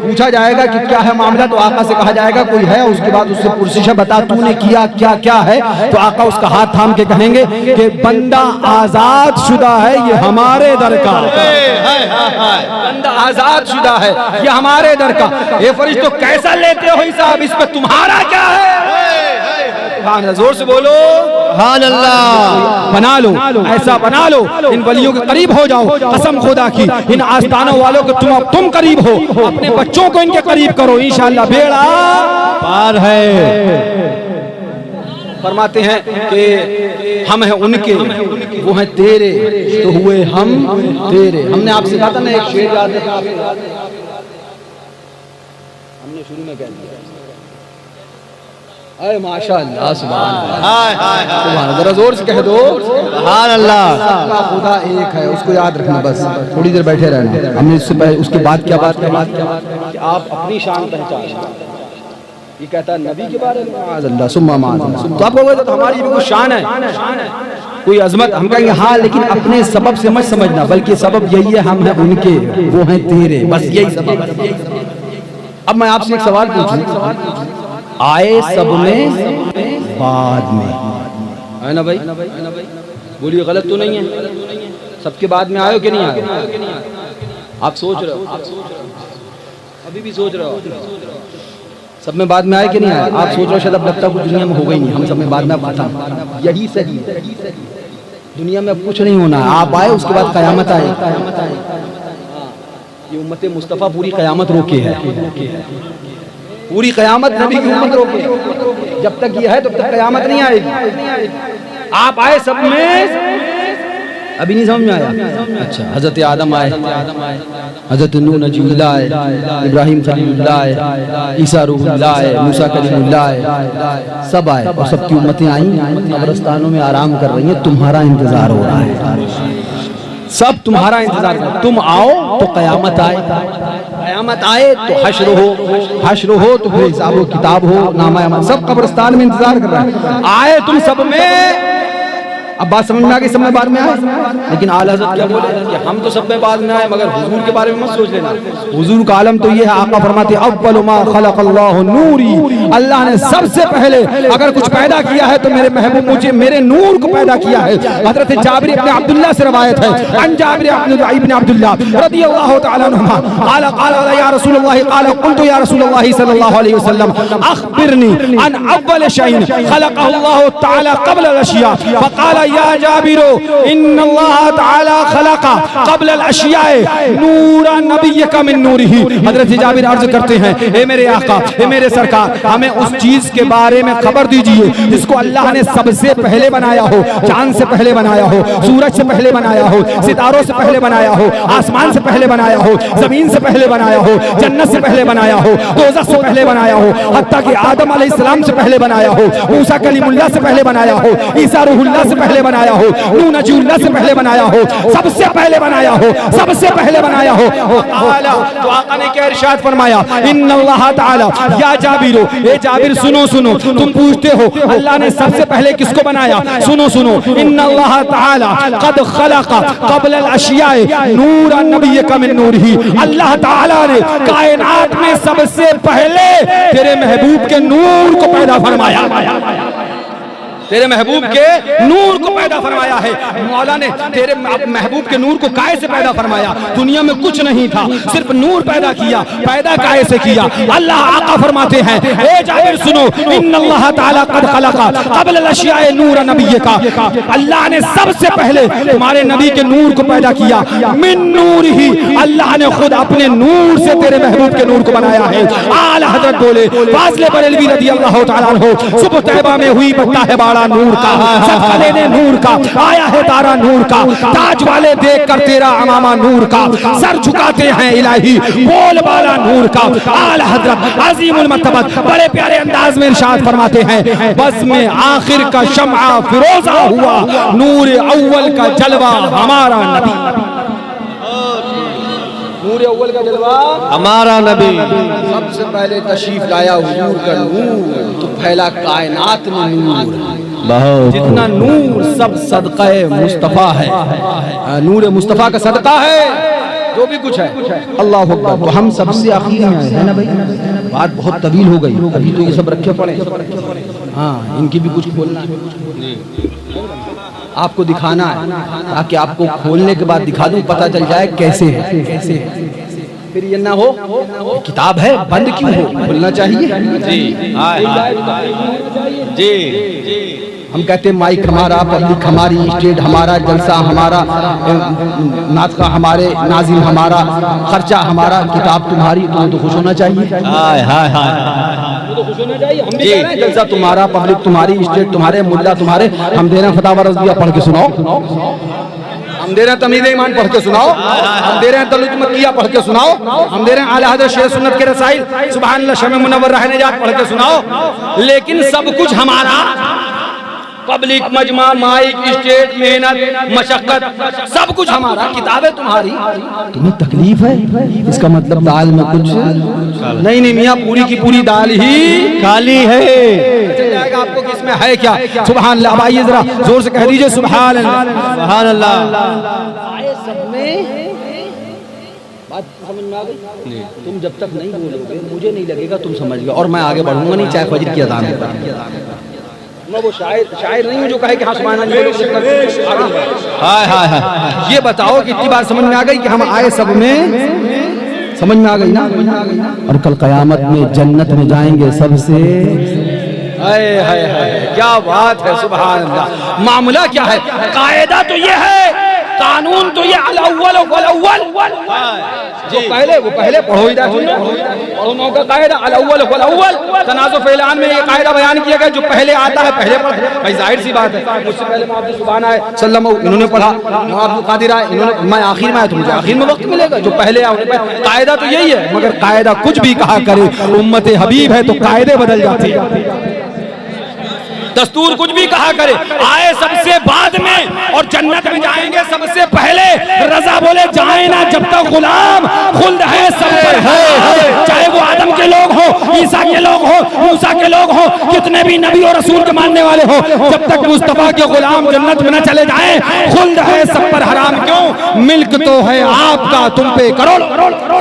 पूछा जाएगा कि क्या है मामला, तो आका से कहा जाएगा कोई है, उसके बाद उससे पुरसिशा बता तूने किया क्या क्या है, तो आका उसका हाथ थाम के कहेंगे कि बंदा आजाद शुदा है ये हमारे दर का, बंदा आजाद शुदा है ये हमारे दर का। ये फरिश्तों कैसा लेते हो हिसाब, इस पर तुम्हारा क्या है? जोर से बोलो सुभान अल्लाह। बना लो, ऐसा बना लो, इन वलियों के करीब हो जाओ, कसम खुदा की, इन आस्तानों वालों के तुम करीब हो, अपने बच्चों को इनके करीब करो, इंशाअल्लाह बेड़ा पार है। फरमाते हैं कि हम हैं उनके, वो हैं तेरे, तो हुए हम तेरे। हमने आपसे कहा था ना एक शेर याद है, हमने शुरू में कह दिया, अरे माशाअल्लाह सुभान अल्लाह, जरा जोर से कह दो सुभान अल्लाह। खुदा एक है, उसको याद रखना, बस थोड़ी देर बैठे रहना। हमने उसके बाद क्या बात कि आप अपनी शान पहचान, ये कहता है नबी के बारे में अल्लाह सुम्मा तो आप कहोगे तो हमारी भी कोई शान है, कोई अजमत, हम कहेंगे हाँ, लेकिन अपने सबब से मत समझना, बल्कि सबब यही है हम हैं उनके, वो हैं तेरे, बस यही सबब। अब मैं आपसे एक सवाल पूछूं, आए सब में बाद में, है ना भाई? बोलिए गलत तो नहीं है? सबके बाद में आयो कि नहीं आयो? आप सोच रहे हो, अभी भी सोच रहे हो सब में बाद में आए कि नहीं आए? आप सोच रहे हो शायद अब लगता कुछ दुनिया में होगा ही नहीं, हम सब में बाद में खत्म, यही सही, दुनिया में अब कुछ नहीं होना है। आप आए उसके बाद कयामत आए, ये उम्मत मुस्तफ़ा पूरी कयामत रोके है, पूरी कयामत नबी की उम्मत रोके, जब तक ये है तब तक कयामत नहीं आएगी। आप आए सब में, अभी नहीं समझ में आया? अच्छा, हजरत आदम आए, हजरत नूह नजीबुल्लाह आए, इब्राहिम खलीलुल्लाह आए, ईसा रूहुल्लाह आए, मूसा कलीमुल्लाह आए, सब आए और सबकी उम्मतें आई, कब्रिस्तानों में आराम कर रही हैं, तुम्हारा इंतजार हो रहा है, सब तुम्हारा इंतजार कर, तुम आओ तो कयामत आए, कयामत आए तो हश्र हो, हश्र हो तो फिर हिसाब किताब हो, नामा अमल, सब कब्रिस्तान में इंतजार कर रहा है। आए तुम सब में, अब बात समझ में आ गई, सब में बाद में आए, लेकिन आला हज़रत क्या बोले कि हम तो सब में बाद में आए, मगर हुजूर के बारे में मत सोच लेना। हुजूर का आलम तो ये है, आका फरमाते अव्वलु मा खलक़ल्लाहु नूरी, अल्लाह ने सबसे पहले अगर कुछ पैदा किया है तो मेरे महबूब मुझे मेरे नूर को पैदा किया है। हज़रत जाबिर इब्न अब्दुल्लाह से रवायत है, अन जाबिर इब्न अब्दुल्लाह रज़ियल्लाहु तआला अन्हुमा क़ाल क़ाल या रसूलल्लाह, क़ाल क़ुल्तु या रसूलल्लाह सल्लल्लाहु अलैहि वसल्लम अख़बिरनी अन अव्वल शैइन ख़लक़हु तआला क़ब्ल अल-अशिया, फ़क़ाल या जाबिरो इन्नल्लाह तआला खलका क़ब्ल अल-अशियाए नूरा नबिय्यका मिन नूरिही। हज़रत जाबिर अर्ज करते हैं, ए मेरे आका, ए मेरे सरकार, हमें उस चीज के बारे में खबर दीजिए जिसको अल्लाह ने सबसे पहले बनाया हो, चांद से पहले बनाया हो, सूरज से पहले बनाया हो, सितारों से पहले बनाया हो, आसमान से पहले बनाया हो, जमीन से पहले बनाया हो, जन्नत से पहले बनाया हो, दोज़ख से पहले बनाया हो, हत्ता कि आदम अलैहिस्सलाम से पहले बनाया हो, मूसा कलीमुल्लाह से पहले बनाया हो, ईसा रूहुल्लाह से पहले बनाया हो, नूह नजीबुल्लाह से पहले बनाया हो, सबसे पहले बनाया हो, सबसे पहले बनाया हो। तो आका ने क्या इरशाद फरमाया, इन्नल्लाह ताला या जाबिरो, ए जाबिर सुनो सुनो, तुम पूछते हो अल्लाह ने सबसे पहले किसको बनाया, सुनो सुनो, इन्नल्लाह ताला क़द खलक़ा क़ब्ल अल-अशियाए नूरा नबिय्यका मिन नूरिही, अल्लाह ताला ने कायनात में सबसे पहले तेरे महबूब के नूर को पैदा फरमाया। तेरे महबूब के नूर को पैदा फरमाया है। मौला ने तेरे महबूब के नूर को काहे से पैदा फरमाया? दुनिया में कुछ नहीं था, सिर्फ नूर पैदा किया। पैदा काहे से किया? अल्लाह आका फरमाते हैं, ए जाबिर सुनो, इन्नल्लाह ताला कद खलका क़ब्ल अल-अशियाए नूर नबिय्यका। अल्लाह ने सबसे पहले तुम्हारे नबी के नूर को पैदा किया। मिन नूर ही, अल्लाह ने खुद अपने नूर से तेरे महबूब के नूर को बनाया है। आला हजरत बोले फाज़िल बरेलवी रज़ियल्लाहु तआला अन्हु, सुबह तैयबा में हुई बत्ता है बाड़ा नूर का, सदका लेने नूर का, आया है तारा नूर का, ताज वाले देख कर तेरा अमामा नूर का, सर झुकाते हैं इलाही बोल बाला नूर का। आला हजरत अजीमुल मर्तबत बड़े प्यारे अंदाज में इरशाद फरमाते हैं, बस में आखिर का शम्आ फिरोजा हुआ, नूर अव्वल का जलवा हमारा नबी। नूर अव्वल का जलवा हमारा नबी। सबसे पहले तशरीफ लाया हुजूर का नूर, तो फैला कायनात में नूर। बहुत जितना नूर सब सदका मुस्तफ़ा है, नूर मुस्तफ़ा का सदका है जो भी कुछ है। अल्लाह अकबर। तो हम सबसे आखिर में आए हैं ना भाई, बात बहुत तवील हो गई, अभी तो ये सब रखे पड़े। हाँ, इनकी भी कुछ खोलना है, आपको दिखाना है, ताकि आपको खोलने के बाद दिखा दूं, पता चल जाए कैसे है, कैसे है। फिर ये ना हो किताब है बंद क्यों हो, खुलना चाहिए जी। जी हम कहते हैं माइक हमारा, पब्लिक हमारी, स्टेज हमारा, जलसा हमारा, नात का हमारे, नाजिम हमारा, खर्चा हमारा, किताब तुम्हारी, तो खुश होना चाहिए। हाय हाय हाय तो खुश होना चाहिए। हम भी कह रहे हैं जलसा तुम्हारा, पब्लिक तुम्हारी, स्टेज तुम्हारे, मुल्ला तुम्हारे। हम दे रहे हैं फतवा रज़िया पढ़ के सुनाओ, हम दे रहे हैं तमीज़ ईमान पढ़ के सुनाओ, हम दे रहे हैं तलुज मक्किया पढ़ के सुनाओ, हम दे रहे हैं आला हज़रत शेर सुन्नत के रसाइल सुभान अल्लाह शमे मुनव्वर रहने जात पढ़ के सुनाओ। लेकिन सब कुछ हमारा, पब्लिक, मजमा, माइक, स्टेज, मेहनत, मशक्कत, सब कुछ हमारा, किताबें तुम्हारी। तुम्हें तकलीफ है, इसका मतलब दाल में कुछ नहीं। नहीं मियाँ, पूरी की पूरी दाल ही काली है। चल जाएगा आपको कि इसमें है क्या। सुभान अल्लाह। अब आइए जरा जोर से कह दीजिए सुभान अल्लाह। सुभान अल्लाह। आए सब में बात समझ में आ गई। तुम जब तक नहीं बोलोगे मुझे नहीं लगेगा तुम समझ गए, और मैं आगे बढ़ूंगा नहीं, चाहे फजर की अज़ान हो। मैं वो शायर नहीं हूँ जो कहे कि हाँ सुभान अल्लाह। हाय हाय हाय। ये बताओ कि इतनी बात समझ में आ गई कि हम आए सब में, समझ में आ गई ना। और कल कयामत में जन्नत में जाएंगे सबसे। हाय हाय हाय, क्या बात है, सुभान अल्लाह। मामला क्या है? कायदा तो ये है, कानून तो ये अल-अव्वल वल-अव्वल। जो पहले वो पहले पढ़ो, इधर पढ़ो मौका कायदा अल-अव्वल वल-अव्वल। तनाज़ुर फ़िलान में ये कायदा बयान किया गया, जो पहले आता है पहले पढ़। भाई जाहिर सी बात है, मुझसे पहले मुहम्मद सुभान आए सल्लल्लाहु, इन्होंने पढ़ा, मुहम्मद कादिर आए, इन्होंने, मैं आखिर में आया तो मुझे आखिर में वक्त मिलेगा। जो पहले आए कायदा तो यही है, मगर कायदा कुछ भी कहा करे, उम्मत हबीब है तो कायदे बदल जाते हैं। दस्तूर कुछ भी कहा करे, आए सबसे बाद में और जन्नत में जाएंगे सबसे पहले। रजा बोले जाए ना जब तक गुलाम खुल्द है सब पर है। चाहे वो आदम के लोग हो, ईसा के लोग हो, मूसा के लोग हो, कितने भी नबी और रसूल के मानने वाले हो, जब तक मुस्तफा के गुलाम जन्नत में न चले जाए, खुल्द है सब पर। हराम क्यों? मिल्क तो है आपका, तुम पे करोड़।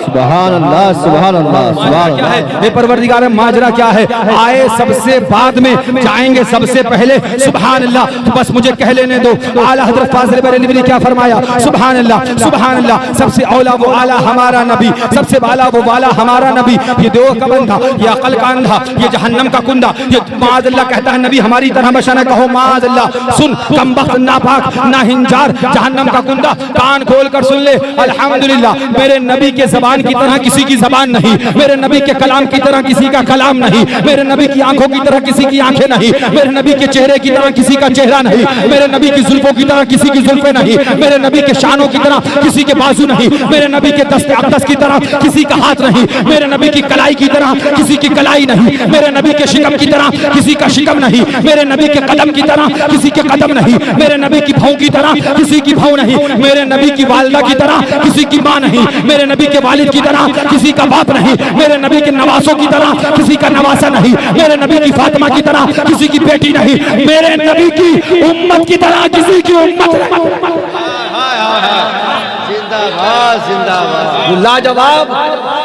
सुभान अल्लाह, सुभान अल्लाह, सुभान क्या है ये परवरदिगार, माजरा क्या है? आए सबसे बाद में, जाएंगे सबसे पहले। सुभान अल्लाह। तो बस मुझे कह लेने दो, आला हज़रत फाज़िल बरेलवी ने क्या फरमाया? सुभान अल्लाह, सुभान अल्लाह। सबसे औला वो आला हमारा नबी, सबसे बाला वो बाला हमारा नबी। ये देव का बंधा, ये अकल का अंधा, ये जहन्नम का कुंदा, ये माज़ अल्लाह कहता है नबी हमारी तरह बशा न कहो माज़ अल्लाह। सुन कमबख्त, नापाक, नाहिंजार, जहन्नम का कुंदा, कान खोल कर सुन ले। अल्हम्दुलिल्लाह, मेरे नबी के ज़बान की तरह किसी की ज़बान नहीं, मेरे नबी के कलाम की तरह किसी का कलाम नहीं, मेरे नबी की आंखों की तरह किसी की आंखें नहीं, मेरे नबी के चेहरे की तरह किसी का चेहरा नहीं, मेरे नबी की जुल्फों की तरह किसी की जुल्फें नहीं, मेरे नबी के शानों की तरह किसी के बाजू नहीं, मेरे नबी के दस्ते अक़दस की तरह किसी का हाथ नहीं, मेरे नबी की कलाई की तरह किसी की कलाई नहीं, मेरे नबी के शिकम की तरह किसी का शिकम नहीं, मेरे नबी के कदम की तरह किसी के कदम नहीं, मेरे नबी की भौं की तरह किसी की भौं नहीं, मेरे नबी की वालिदा की तरह किसी की माँ नहीं, मेरे नबी के वालिद की तरह किसी का बाप नहीं, मेरे नबी के नवासों की तरह किसी का नवासा नहीं, मेरे नबी की फातिमा की तरह किसी की बेटी नहीं, मेरे नबी की उम्मत की तरह किसी की उम्मत नहीं। जिंदाबाद। वो लाजवाब,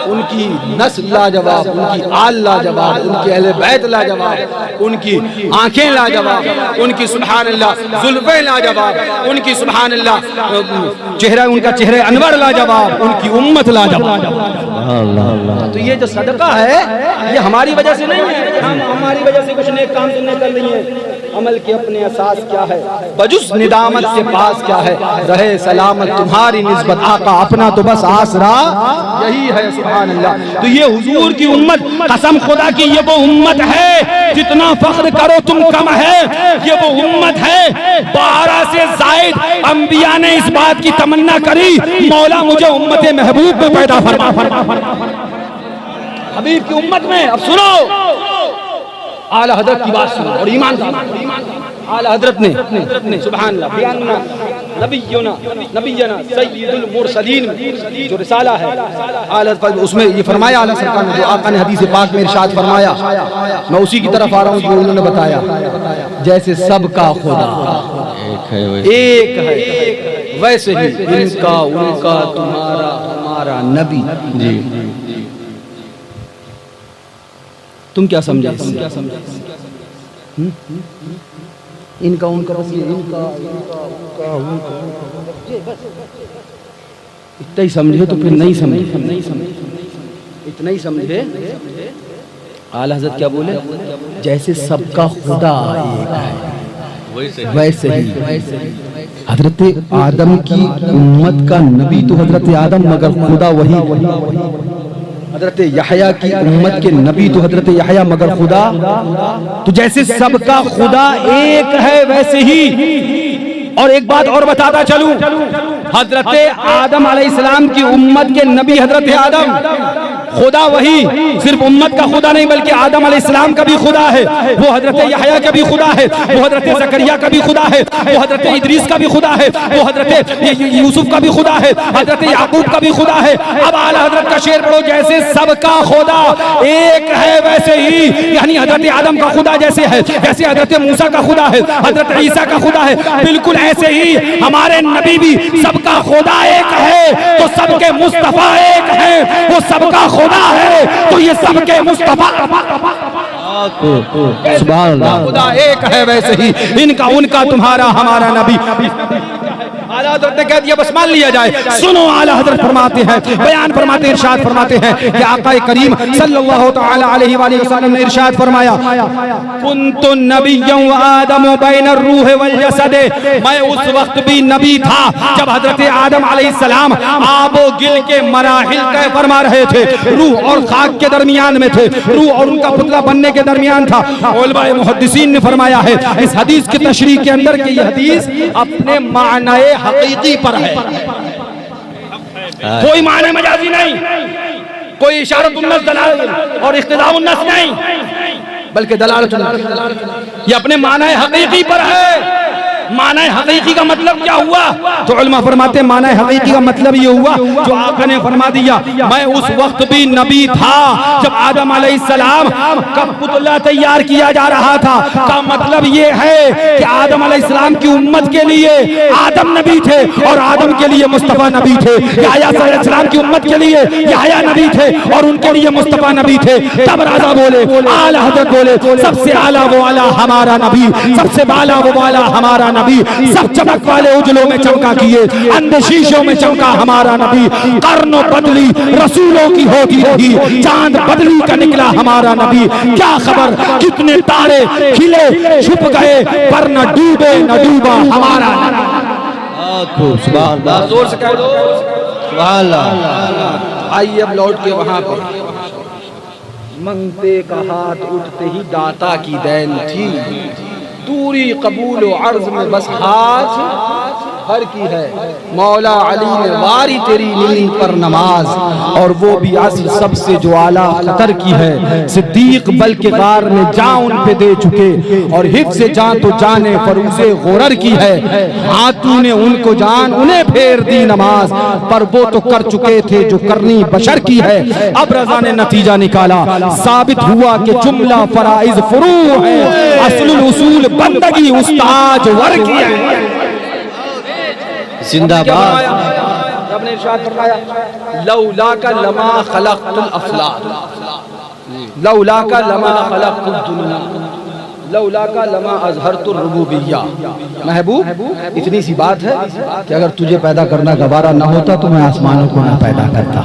उनकी नस्ल लाजवाब, उनकी आल लाजवाब, उनके अहले बैत लाजवाब, उनकी आंखें लाजवाब, उनकी सुभान अल्लाह जुल्फे लाजवाब, उनकी सुभान अल्लाह चेहरा, उनका चेहरे अनवर लाजवाब, उनकी उम्मत लाजवाब। तो ये जो सदका है ये हमारी वजह से नहीं है, हम हमारी वजह से कुछ नेक काम तुमने कर रही है। अमल के अपने असास क्या है, बजुस निदामत के पास क्या है, रहे सलामत तुम्हारी निस्बत आका, अपना तो बस आसरा यही है। सुभान अल्लाह। तो ये हुजूर की उम्मत, कसम खुदा की ये वो उम्मत है जितना फख्र करो तुम कम है। ये वो उम्मत है 12 से जायद अंबिया ने इस बात की तमन्ना करी, मौला मुझे उम्मत महबूब में पैदा फरमा, हबीब की उम्मत में। अब सुनो आला हजरत की बात सुनो और ईमान का आला हजरत ने सुभान अल्लाह बयाना नबीना सय्यदुल मुरसलीन जो रिसाला है आला उसमें ये फरमाया आला सरकार ने, जो आका ने हदीस पाक में इरशाद फरमाया, मैं उसी की तरफ आ रहा हूँ जो उन्होंने बताया। जैसे सबका खुदा एक है वैसे ही इनका उनका तुम्हारा हमारा नबी जी। तुम क्या समझे? इनका उनका बस ये इनका इतना ही समझे तो फिर नहीं समझे, इतना ही समझे। आला हज़रत क्या बोले? जैसे सबका खुदा एक है वैसे ही हजरत आदम की उम्मत का नबी तो हजरत आदम, मगर खुदा वही। हजरत यहया की उम्मत के नबी तो हजरत यहया, मगर खुदा तो जैसे सबका खुदा एक है वैसे ही। और एक बात और बताता चलूं, हजरत आदम अलैहिस्सलाम की उम्मत के नबी हजरत आदम, खुदा वही, सिर्फ उम्मत का खुदा नहीं बल्कि आदम अलैहिस्सलाम का भी खुदा है, वो हजरत यहया का भी खुदा है, वो हजरत जकरिया का भी खुदा है, वो हजरत इदरीस का भी खुदा है, वो हजरत यूसुफ का भी खुदा है, हजरत याकूब का भी खुदा है। अब आला हजरत का शेर पढ़ो, जैसे सबका खुदा एक है वैसे ही, यानी हजरत आदम का खुदा जैसे है, जैसे हजरत मूसा का खुदा है, हजरत ईसा का खुदा है, बिल्कुल ऐसे ही हमारे नबी भी सबका खुदा एक है तो सबके मुस्तफा एक है। वो सबका खुदा है तो ये सबके मुस्तफा सुभान अल्लाह। खुदा एक है वैसे ही इनका उनका तुम्हारा हमारा नबी। आला हज़रत ने कह दिया बस मान लिया जाए। सुनो आला हज़रत फरमाते हैं, बयान फरमाते हैं, इरशाद फरमाते हैं कि आका करीम सल्लल्लाहु तआला अलैहि वसल्लम ने इरशाद फरमाया, कुन्तु नबिय्यन व आदम बैन रूह वल जसद। मैं उस वक्त भी नबी था जब हजरत आदम अलैहिस्सलाम आबो गिल के मराहिल तय फरमा रहे थे, रूह और खाक के दरमियान में थे, रूह और उनका पुतला बनने के दरमियान था। उलमाए मुहद्दिसीन ने फरमाया है इस हदीस की तशरीह के अंदर कि यह हदीस अपने मानाए हकीकी पर है, कोई माने मजाजी नहीं, कोई इशारतुन नस दलालत और इख्तिदाउन नस नहीं, बल्कि दलालत ये अपने मानाए हकीकी पर है। मानाए हकीकी का मतलब क्या हुआ? तो उलमा फरमाते हैं मानाए हकीकी का मतलब ये हुआ जो आका ने फरमा दिया, मैं उस वक्त भी नबी था जब आदम अलैहिस्सलाम का पुतला तैयार किया जा रहा था। का मतलब ये है कि आदम अलैहिस्सलाम की उम्मत के लिए आदम नबी थे और आदम के लिए मुस्तफा नबी थे। यहया अलैहिस्सलाम की उम्मत के लिए यहया नबी थे और उनके लिए मुस्तफा नबी थे। तब राजा बोले, आला हज़रत बोले, सबसे आला वो आला हमारा नबी, सबसे बाला वो बाला हमारा नबी, सब चमक वाले उजलों में चमका किए, अंधे शीशों में चमका हमारा नबी। कर्नो बदली रसूलों की होती रही, चांद बदली का निकला हमारा नबी। क्या खबर कितने तारे खिले छुप गए पर न डूबे न डूबा हमारा नबी। सुभान अल्लाह, जोर से कह दो सुभान अल्लाह। आइए अब लौट के वहां पे मंगते का हाथ उठते ही दाता की देन थी, दूरी कबूल अर्ज में बस हाथ हर की है। मौला अली ने वारी तेरी नींद पर नमाज और वो भी असर सबसे जो आला खतर की है। सिद्दीक बल्कि गार ने जान उन पे दे चुके और हिफ्ज़ से जान तो जाने फरूज़े गुरर की है। हाथों ने उनको जान उन्हें फेर दी नमाज पर वो तो कर चुके थे जो करनी बशर की है। अब रज़ा ने नतीजा निकाला, साबित हुआ कि जुमला फराइज फुरू है, असलुल उसूल बंदगी उस्ताद वर की है। जिंदाबाद। रब ने इरशाद फरमाया लौला का लमा खलक़तुल अफ़लाक, लौला का लमा खलक़तुद दुनिया, लौला का लमा अज़हरतुर रुबूबिय्या। महबूब इतनी सी बात है कि अगर तुझे पैदा करना गवारा ना होता तो मैं आसमानों को ना पैदा करता,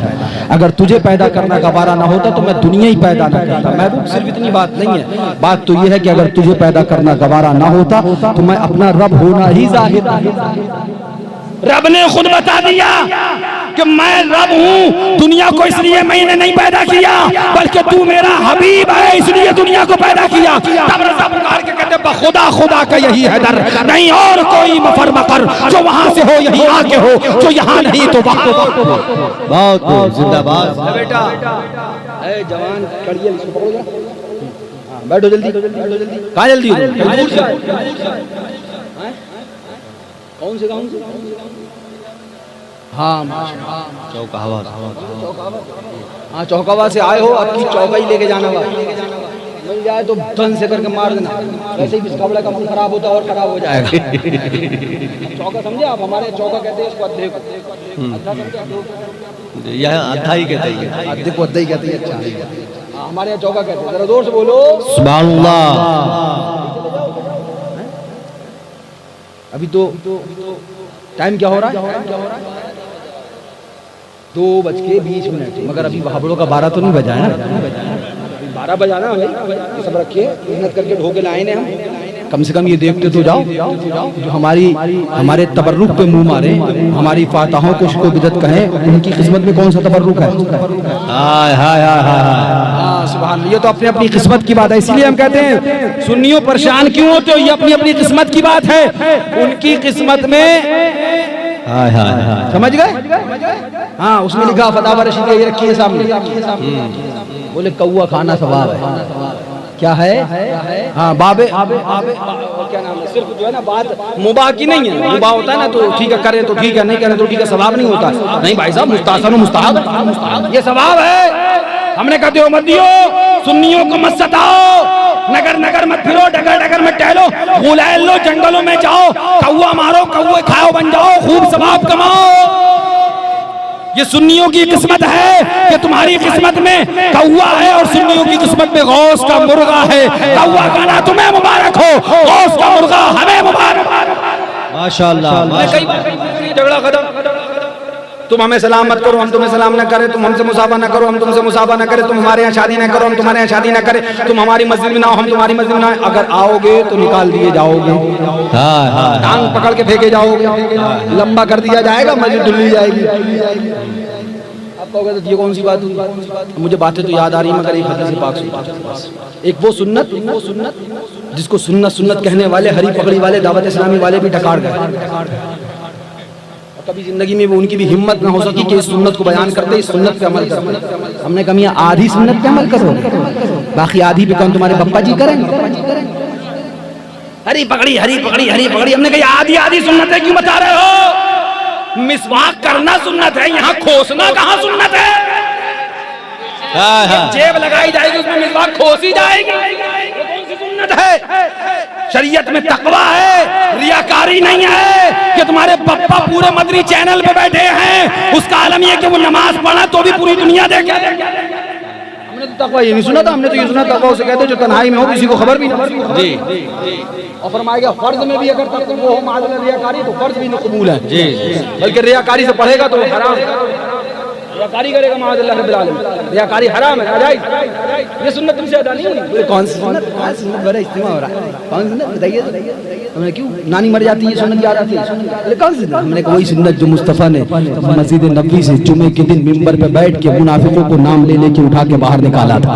अगर तुझे पैदा करना गवारा ना होता तो मैं दुनिया ही पैदा ना करता। महबूब सिर्फ इतनी बात नहीं है, बात तो ये है कि अगर तुझे पैदा करना गवारा ना होता तो मैं अपना रब होना ही जाहिर रब ने खुद बता दिया कि मैं रब हूँ, दुनिया को इसलिए मैंने नहीं पैदा किया बल्कि तू मेरा हबीब है इसलिए दुनिया को पैदा किया। तब रज़ा पुकार के कहते खुदा खुदा का यही है दर, नहीं और कोई मफर मकर, जो वहां से हो यही आके हो, जो यहाँ नहीं तो वहाँ। बहुत जिंदाबाद बेटा ए जवान कड़ियल इसको पकड़ो जरा, बैठो जल्दी, कहाँ जल्दी हो? दूर से कौन से गाँव से? हाँ चौकावा, हाँ चौकावा से आए हो, अब की चौका ही लेके जाना हुआ, मिल जाए तो धन से करके मार देना, वैसे ही बिस्काबड़ा का मन खराब होता और खराब हो जाएगा। चौका समझे आप? हमारे चौका कहते हैं इसको, अद्धे को अद्धा समझे? यह अद्धा ही कहते हैं, अद्धे को अद्धा ही कहते हैं। अच्छा हमारे यहाँ चौका कहते हैं, जरा जोर से बोलो सुभान अल्लाह। अभी तो टाइम क्या हो रहा है? 2:20, मगर अभी भाभड़ों का 12 तो नहीं बजा है ना? 12 बजाना भाई, सब रखिए, मेहनत करके ढोके लाए ने हम, कम से कम ये देखते तो जाओ जो हमारे तबर्रुक पे मुंह मारे, हमारी फातहों को शुक्र बिदत कहें, उनकी किस्मत में कौन सा तबर्रुक है? हाय हाय हाय हाय, सुभान। ये तो अपनी अपनी किस्मत की बात है, इसलिए हम कहते हैं सुन्नियों परेशान क्यों होते हो? ये अपनी अपनी किस्मत की बात है, उनकी किस्मत में हाय हाय हाय, समझ गए? हाँ उसमें लिखा फतावा रशीद, ये रखिए सामने, बोले कौआ खाना सवाब है। क्या है? हाँ बाबे क्या नाम है, सिर्फ जो है ना बात मुबाह की नहीं है, मुबाह होता है ना तो ठीक है करें तो ठीक है, नहीं करें तो ठीक है, सवाब नहीं होता। नहीं भाई साहब, मुस्ताहसन मुस्ताहब ये सवाब है। हमने कहा दियो मत दियो, सुन्नियों को मत सताओ, नगर नगर मत फिरो, डगर डगर मत टहलो, गुलैल लो, जंगलों में जाओ, कौआ मारो, कौए खाओ, बन जाओ, खूब सवाब कमाओ। ये सुन्नियों की किस्मत है कि तुम्हारी किस्मत में कौआ है और सुन्नियों की किस्मत में गौस का मुर्गा है। कौआ खाना तुम्हें मुबारक हो, गौस का मुर्गा हमें मुबारक। माशाअल्लाह। कई बार झगड़ा खत्म, तुम हमें सलाम मत करो, हम तुम्हें सलाम न करें, तुम हमसे मुसाफा न करो, हम तुमसे मुसाफा न करें, तुम हमारे यहाँ शादी न करो, हम तुम्हारे यहाँ शादी न करें, तुम हमारी मस्जिद में ना हो, हम तुम्हारी मस्जिद में ना आए। अगर आओगे तो निकाल दिए जाओगे, टांग पकड़ के फेंके जाओगे, लंबा कर दिया जाएगा, मस्जिद डुल्ली जाएगी। आप कहोगे तो ये कौन सी बात हुई? मुझे बातें तो याद आ रही है, मगर एक हदीस पाक सुन, एक वो सुन्नत जिसको सुन्नत सुन्नत कहने वाले, हरी पगड़ी वाले, दावत इस्लामी वाले भी डकार गए। कभी जिंदगी में वो उनकी भी हिम्मत ना हो सकी कि इस सुन्नत को बयान करते, इस सुन्नत पे अमल करते। हमने कहा मियां आधी सुन्नत पे अमल करो, बाकी आधी पे कौन तुम्हारे पप्पा जी करेंगे? हरी पगड़ी हरी पगड़ी हरी पगड़ी, हमने कहा आधी आधी सुन्नत है, क्यों बता रहे हो? मिसवाक करना सुन्नत है, यहाँ खोसना कहाँ सुन्नत है? जेब लगाई जाएगी, उसमें मिसवाक खोसी जाएगी, कौन सी सुन्नत है? शरीयत में तकवा है, रियाकारी नहीं है कि तुम्हारे पप्पा पूरे मदरी चैनल पे बैठे हैं, उसका आलम ये कि वो नमाज पढ़ा तो भी पूरी दुनिया देखे। हमने तो तकवा ये नहीं सुना था, हमने तो ये सुना तकवा उसे कहते जो तन्हाई में हो, किसी को खबर भी नहीं। जी और फरमाएगा फर्ज में भी अगर तक वो हो मादल रियाकारी तो फर्ज भी नहीं कबूल है जी, बल्कि रियाकारी से पढ़ेगा तो हराम, रियाकारी करेगा मादल रब्बिल आलमीन, रियाकारी हराम है, नाजायज। ये सुन्नत तुमसे अदा नहीं हुई। कौन सी सुन्नत? सुन्नत बड़ा इस्तेमाल हो रहा है, कौन सी सुन्नत बताइए? हमने क्यों नानी मर जाती है सुन्नत याद आती है, कौन सी? हमने कहा वही सुन्नत जो मुस्तफ़ा ने मस्जिद नबवी से जुमे के दिन मिंबर पे बैठ के मुनाफिकों को नाम ले लेके उठा के बाहर निकाला था।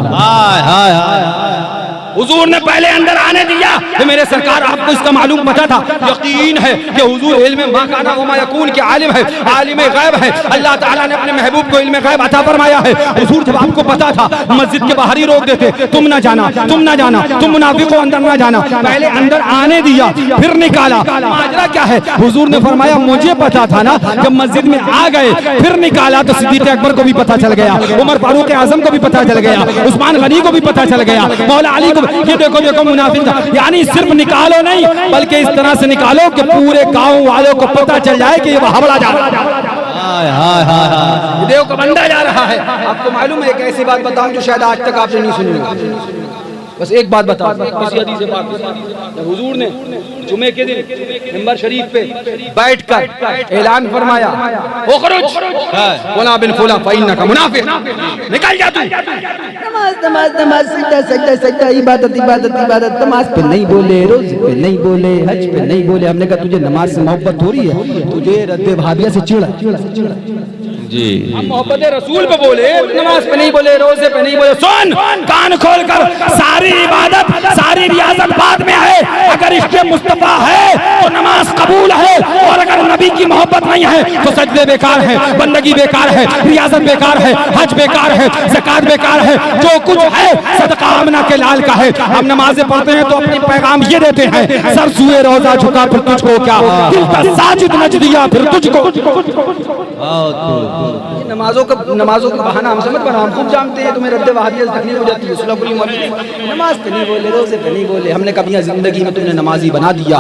हुजूर ने पहले अंदर आने दिया तो मेरे सरकार, आपको इसका मालूम पता था, यकीन है कि हुजूर इल्म मा काना व मा यकून के आलिम है, आलिम गैब है। अल्लाह ताला ने अपने महबूब को इल्म गैब अता फरमाया है। हुजूर जब आपको पता था, मस्जिद के बाहर ही रोक देते, तुम ना जाना, तुम ना जाना, तुम मुनाफिकों अंदर ना जाना। पहले अंदर आने दिया, फिर निकाला। माजरा क्या है? हुजूर ने फरमाया मुझे पता था ना, जब मस्जिद में आ गए फिर निकाला तो सिद्दीक अकबर को भी पता चल गया, उमर फारूक आजम को भी पता चल गया, उस्मान गनी को भी पता चल गया, मौला अली को। ये देखो देखो मुनाफिक था, यानी सिर्फ निकालो नहीं बल्कि इस तरह से निकालो कि पूरे गांव वालों को पता चल जाए कि ये वहावड़ा जा रहा है। हाय हाय हाय। ये देव का बंदा जा रहा है। आपको मालूम है एक ऐसी बात बताऊं जो शायद आज तक आपने नहीं सुनी होगी। बस एक बात बताओ, किसी हदीस पाक जब हुजूर ने जुमे के दिन मिंबर शरीफ पे बैठकर ऐलान फरमाया, उखरुज फुला बिन फुला फइन्नका मुनाफिक, निकल जा तू। नमाज नमाज नमाज, सजदा सजदा सजदा, इबादत इबादत इबादत। नमाज पे नहीं बोले, रोजे पे नहीं बोले, हज पे नहीं बोले। हमने कहा तुझे नमाज से मोहब्बत हो रही है, तुझे रद्दे भाबिया से चिढ़ जी। हम मोहब्बत रसूल पे बोले, नमाज पे नहीं बोले, रोजे पे नहीं बोले। सुन, कान खोल कर, सारी इबादत सारी रियाजत बाद में है। अगर इश्क़ मुस्तफा है तो नमाज कबूल है, और अगर नबी की मोहब्बत नहीं है तो सजदे बेकार है, बंदगी बेकार है, रियाजत बेकार है, हज बेकार है, ज़कात बेकार है। जो कुछ है सदका आमना के लाल का है। हम नमाजें पढ़ते हैं तो अपनी पैगाम ये देते हैं, सर सुए रोजा झुका फिर तुझको क्या, दिल का साजिद नच दिया फिर तुझको। नमाजों का बहाना हमसे मत बनाओ, हम खूब जानते हैं तुम्हें रद्द वहाबियत तकलीफ हो जाती है। नमाज पे नहीं बोले, रोजे पे नहीं बोले। हमने कभी जिंदगी में तुमने नमाजी बना दिया,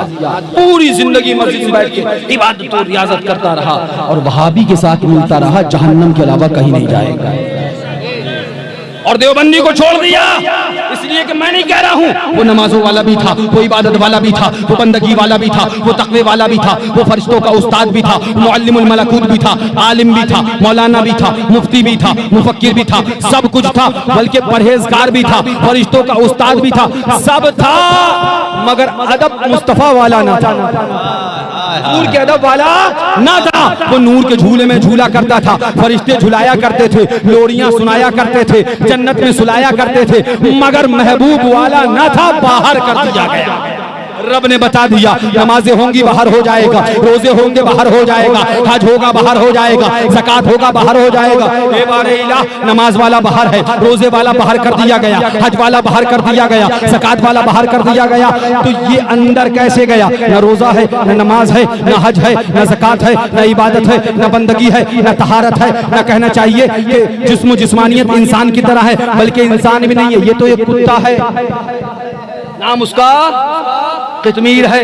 पूरी जिंदगी मस्जिद में बैठ के इबादत और रियाजत करता रहा और वहाबी के साथ मिलता रहा, जहन्नम के अलावा कहीं नहीं जाएगा। और देवबंदी को छोड़ दिया, इसलिए कि मैं नहीं कह रहा हूँ, वो नमाजों वाला भी था, वो इबादत वाला भी था, वो बंदगी वाला भी था, वो तकवे वाला भी था, वो फरिश्तों का उस्ताद भी था, मुअल्लिमुल मलकूत भी था, आलिम भी था, मौलाना भी था, मुफ्ती भी था, मुफक्किर भी था, सब कुछ था। बल्कि परहेजगार भी था, फरिश्तों का उस्ताद भी था, सब था, मगर अदब मुस्तफा वाला ना था, नूर के अदब वाला ना था। वो नूर के झूले में झूला करता था, फरिश्ते झुलाया करते थे, लोरियां सुनाया करते थे, जन्नत में सुलाया करते थे, मगर महबूब वाला ना था, बाहर कर दिया गया। रब ने बता दिया, नमाजें होंगी बाहर हो जाएगा, रोजे होंगे बाहर हो जाएगा, हज होगा बाहर हो जाएगा, ज़कात होगा बाहर हो जाएगा। ए बारे इलाह, नमाज वाला बाहर है, रोजे वाला बाहर कर दिया गया, हज वाला बाहर कर दिया गया, ज़कात वाला बाहर कर दिया गया। तो ये अंदर कैसे गया? न रोजा है, न नमाज है, न हज है, न ज़कात है, न इबादत है, न बंदगी है, न तहारत है, न कहना चाहिए कि जिस्म जिस्मानियत इंसान की तरह है, बल्कि इंसान भी नहीं है, ये तो एक कुत्ता है, नाम उसका कितमीर है।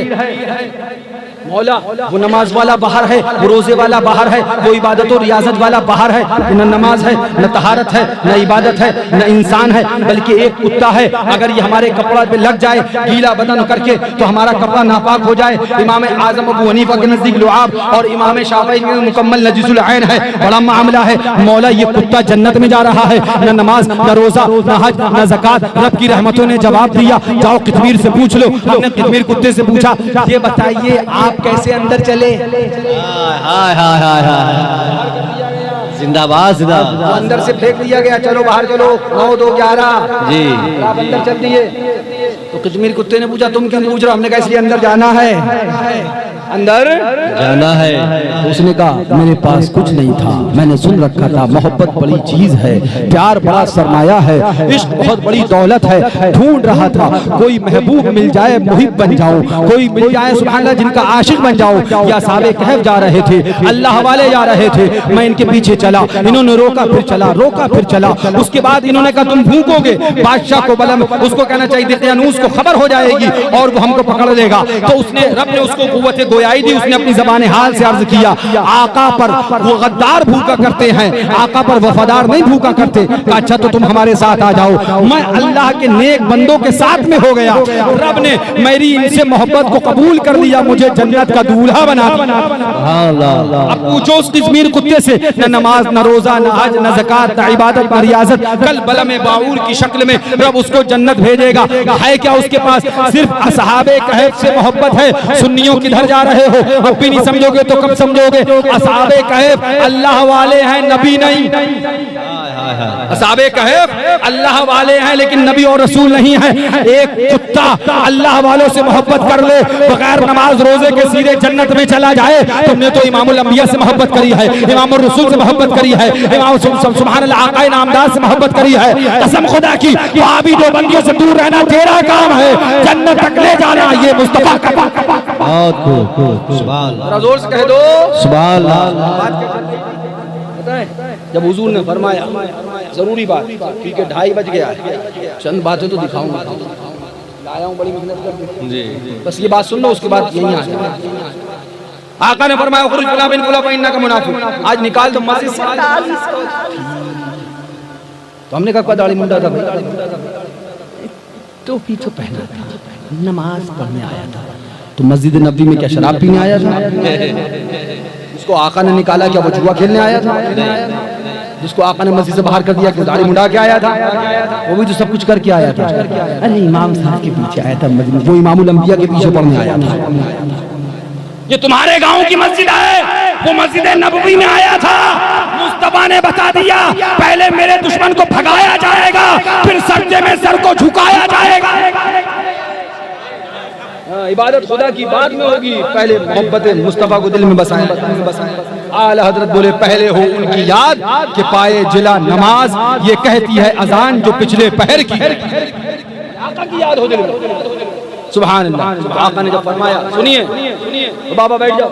मौला, वो नमाज वाला बाहर है, वो रोजे वाला बाहर है, वो इबादत और रियाजत वाला बाहर है। न नमाज है, न तहारत है, न इबादत है, न इंसान है, बल्कि एक कुत्ता है। अगर ये हमारे कपड़ा पे लग जाए गीला बदन करके तो हमारा कपड़ा नापाक हो जाए। इमाम आजम अबू हनीफा के नजदीक लुआब और इमाम शाफई के मुकम्मल नजीसुल ऐन है, बड़ा मामला है। मौला, ये कुत्ता जन्नत में जा रहा है, न नमाज, न रोजा, न हज, न ज़कात। रब की रहमतों ने जवाब दिया, जाओ कितमीर से पूछ लो। हमने कितमीर कुत्ते से पूछा, ये बताइए आप कैसे अंदर चले? हाय हाय हाय हाय, जिंदाबाद जिंदाबाद। अंदर से फेंक दिया गया, चलो बाहर चलो, 9 2 11 जी। आप अंदर चल दिए। तो कितमीर कुत्ते ने पूछा, तुम क्यों पूछ रहे हो? हमने कहा इसलिए अंदर जाना है, अंदर जाना है। उसने कहा मेरे पास कुछ नहीं था, मैंने सुन रखा था मोहब्बत बड़ी चीज है, प्यार बड़ा सरमाया है, इश्क बहुत बड़ी दौलत है। ढूंढ रहा था कोई महबूब मिल जाए, मुहिब बन जाऊं, कोई मिल जाए सुभान अल्लाह जिनका आशिक बन जाऊं। या साहबे कहफ जा रहे थे, अल्लाह वाले जा रहे थे, मैं इनके पीछे चला, इन्होंने रोका फिर चला, रोका फिर चला। उसके बाद इन्होंने कहा तुम भूखोगे, बादशाह को बलम उसको कहना चाहिए दकियानूस को खबर हो जाएगी और वो हमको पकड़ लेगा। तो उसने रब ने उसको कुव्वत गोयाई दी। उसने अपनी ज़बान हाल से अर्ज किया, आका पर वो गद्दार भूखा करते हैं, आका पर वफादार नहीं भूखा करते। अच्छा तो तुम हमारे साथ आ जाओ। मैं अल्लाह के नेक बंदों के साथ में हो गया, रब ने मेरी इनसे मोहब्बत को कबूल कर लिया, मुझे जन्नत का दूल्हा बना दिया। अब पूछो उस किस्मीर कुत्ते से, न नमाज, न रोजा, न हज, न ज़कात, न इबादत, न रियाजत, कल बलम बाऊर की शक्ल में रब उसको जन्नत भेजेगा। है क्या उसके पास? सिर्फ असहाबे कहफ से मोहब्बत है। सुन्नियों किधर जा रहे हो? अब भी नहीं समझोगे तो कब समझोगे? असहाबे कहफ अल्लाह वाले हैं, नबी नहीं। असहाबे कहफ अल्लाह वाले हैं लेकिन नबी और रसूल नहीं है। एक कुत्ता अल्लाह वालों से मोहब्बत कर ले, बगैर नमाज रोजे के सीधे जन्नत में चला जाए। तुमने तो इमामुल अंबिया से मोहब्बत करी है, इमामुर रसूल से मोहब्बत करी है, इमाम सुभान अल्लाह आका नामदार से मोहब्बत करी है। कसम खुदा की, वहाबी दो बंदियों से दूर रहना तेरा काम है, जन्नत तक ले जाना ये मुस्तफा का बहुत खूब, सुभान अल्लाह, जोर से कह दो सुभान अल्लाह। जब हुजूर ने फरमाया, जरूरी बात, ठीक है 2:30 बज गया है, चंद बातें तो दिखाऊंगा, लाया हूं बड़ी मेहनत करके जी। बस ये बात सुन लो, उसके बाद यहीं आ जाए। आका ने फरमाया खुरुज फला बिन फला फइन्ना का मुनाफिक, आज निकाल दो मस्जिद से। तो हमने कहा दाढ़ी मुंडा था भाई, टोपी तो पहना था, नमाज पढ़ने आया था, तो मस्जिद नबी में क्या शराब पीने आया था? उसको आका ने निकाला क्या वो जुआ खेलने आया था? जिसको आका ने मस्जिद से बाहर कर दिया, दाढ़ी मुंडा के आया था? वो भी तो सब कुछ करके आया था। अरे इमाम साहब के पीछे आया था मस्जिद में, वो इमामुल अंबिया के पीछे पढ़ने आया था। ये तुम्हारे गांव की मस्जिद है, वो मस्जिद नबवी में आया था। मुस्तफा ने बता दिया पहले मेरे दुश्मन को भगाया जाएगा, फिर सजदे में सर को झुकाया जाएगा। इबादत खुदा की बाद में होगी, पहले मोहब्बत मुस्तफा को दिल में बसाएं। आला हजरत बोले पहले हो उनकी याद कि पाए जिला नमाज, ये कहती है अजान जो पिछले पहर की। आका की याद हो दिल में। सुभान अल्लाह। आका ने जब फरमाया, सुनिए तो बाबा बैठ जाओ,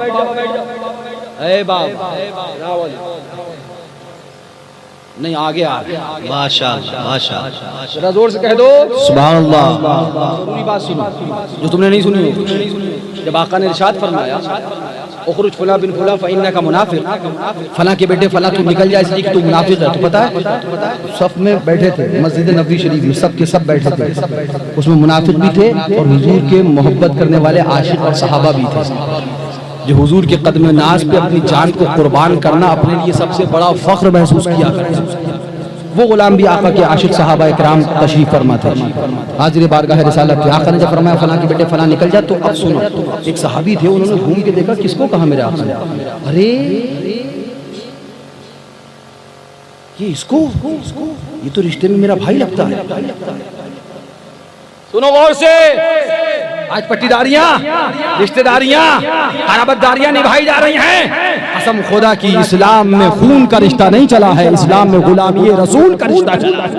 ए बाबा नहीं आगे आ माशाअल्लाह माशाअल्लाह, जरा जोर से कह दो सुभान अल्लाह। जरूरी बात सुनो जो तुमने नहीं सुनी हो। जब आका ने इरशाद फरमाया उखरुज फला बिन फला फइन्ना का मुनाफिक, फला के बेटे फला तू निकल जाए इसलिए कि तू मुनाफिक है। तो पता है सफ में बैठे थे मस्जिद नबवी शरीफ में, सब के सब बैठे थे, उसमें मुनाफिक भी थे और हुजूर के मोहब्बत करने वाले आशिक और सहाबा भी थे, जो हुजूर के कदम नाज पे अपनी जान को कुर्बान करना अपने लिए सबसे बड़ा फख्र महसूस किया करते। वो गुलाम भी आका के आशिक सहाबा इकराम तशरीफ फरमा थे, हाजिर बारगाह रिसालत थे। आका ने जब फरमाया फला के बेटे फला निकल जा, तो अब सुनो, एक सहाबी थे, उन्होंने घूम के देखा किसको कहा मेरे आका ने, अरे ये इसको, ये तो रिश्ते में मेरा भाई लगता है। सुनो गौर से, आज पट्टीदारियां, रिश्तेदारियां, खराबतदारियां निभाई जा रही हैं। कसम खुदा की इस्लाम में खून का रिश्ता नहीं चला है, इस्लाम में गुलामी रसूल का रिश्ता चला है।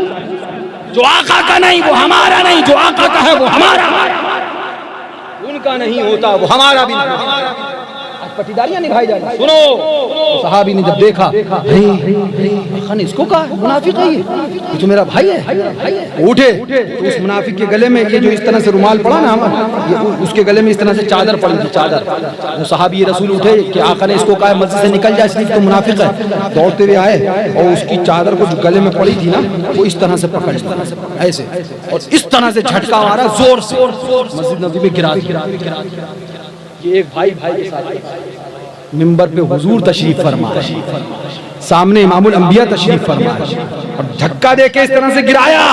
जो आका का नहीं वो हमारा नहीं, जो आका का है वो हमारा। उनका नहीं होता वो हमारा भी नहीं। आज पट्टीदारियां निभाई जा रही। सुनो, तो सहाबी ने जब देखा, आका ने इसको कहा मुनाफिक है, ये तो मेरा भाई है। उठे तो उस मुनाफिक के गले में ये जो इस तरह से रुमाल पड़ा ना, उसके गले में इस तरह से चादर पड़ी थी, चादर। वो सहाबी रसूल उठे कि आका ने इसको कहा मस्जिद से निकल जाए इसलिए तो मुनाफिक है। दौड़ते हुए आए और उसकी चादर को जो गले में पड़ी थी ना, वो इस तरह से पकड़ ऐसे और इस तरह से झटका मारा जोर से, मस्जिद नबी में गिरा दिया। ये एक भाई के साथ मिंबर पे हुजूर तशरीफ फरमा, सामने इमामुल अंबिया तशरीफ फरमा, और धक्का देके इस तरह से गिराया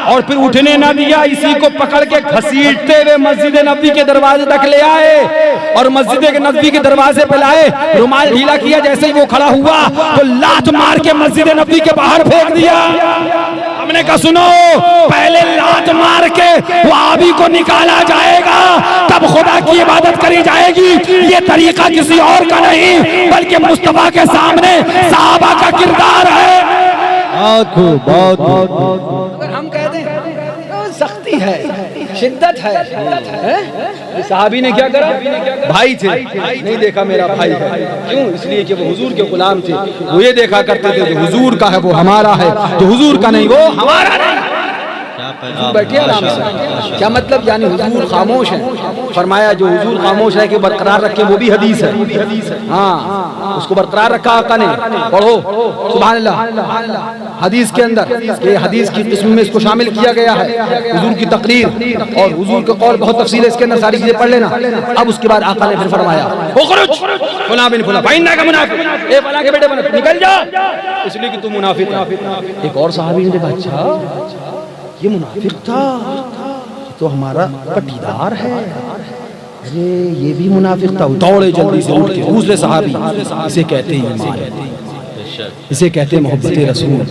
और फिर उठने ना दिया। इसी को पकड़ के घसीटते हुए मस्जिद नबी के दरवाजे तक ले आए और मस्जिद नबी के दरवाजे पे लाए, रुमाल ढीला किया। जैसे ही वो खड़ा हुआ तो लात मार के मस्जिद नबी के बाहर फेंक दिया। हमने कहा सुनो, पहले लात मार के वहाबी को निकाला जाएगा, तब खुदा की इबादत करी जाएगी। ये तरीका किसी और का नहीं बल्कि मुस्तफा के सामने सहाबा का किरदार है। बहुत अगर हम कह दें सख्ती है, शिद्दत है, सहाबी ने क्या करा, भाई थे, नहीं देखा मेरा भाई है। क्यों? इसलिए कि वो हुजूर के गुलाम थे। वो ये देखा करते थे जो हुजूर का है वो हमारा है, जो हुजूर का नहीं वो हमारा नहीं। बैठिए आराम से। क्या मतलब? यानी हुजूर खामोश है, फरमाया जो हुजूर खामोश है कि बरकरार रखे, वो भी हदीस है। हाँ, उसको बरकरार रखा आका ने। पढ़ो सुभान अल्लाह। हदीस के अंदर ये हदीस की किस्म में इसको शामिल किया गया है, हुजूर की तकरीर और हुजूर के कौल बहुत तफसील है इसके अंदर, सारी चीजें पढ़ लेना। अब उसके बाद आका ने फिर फरमाया फला बिन फला फइन्ना का मुनाफिक, ए फला के बेटे निकल जा इसलिए कि तू मुनाफिक है। एक और सहाबी ने देखा, अच्छा ये मुनाफिक था, तो हमारा पट्टीदार है, अरे ये भी मुनाफिक था। दौड़े जल्दी से उठ के दूसरे सहाबी, इसे कहते हैं ईमान, इसे कहते हैं मोहब्बत रसूल,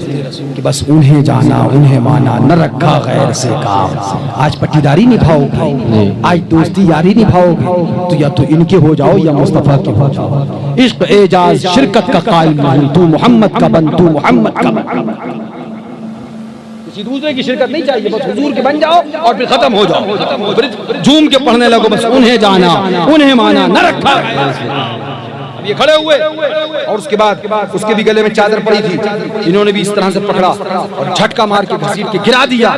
कि बस उन्हें जाना उन्हें माना, न रखा गैर से काम। आज पट्टीदारी निभाओगे, आज दोस्ती यारी निभाओगे, तो या तो इनके हो जाओ या मुस्तफा के हो जाओ। इश्क एजाज शिरकत का कायल नहीं, तू मोहम्मद का बन, तू मोहम्मद का बन। किसी दूसरे की शिरकत नहीं चाहिए, बस हुजूर के बन जाओ और फिर खत्म हो जाओ। झूम के पढ़ने लगो, बस उन्हें जाना उन्हें माना, न रखा। अब ये खड़े हुए और उसके बाद उसके भी गले में चादर पड़ी थी, इन्होंने भी इस तरह से पकड़ा और झटका मार के घसीट के गिरा दिया।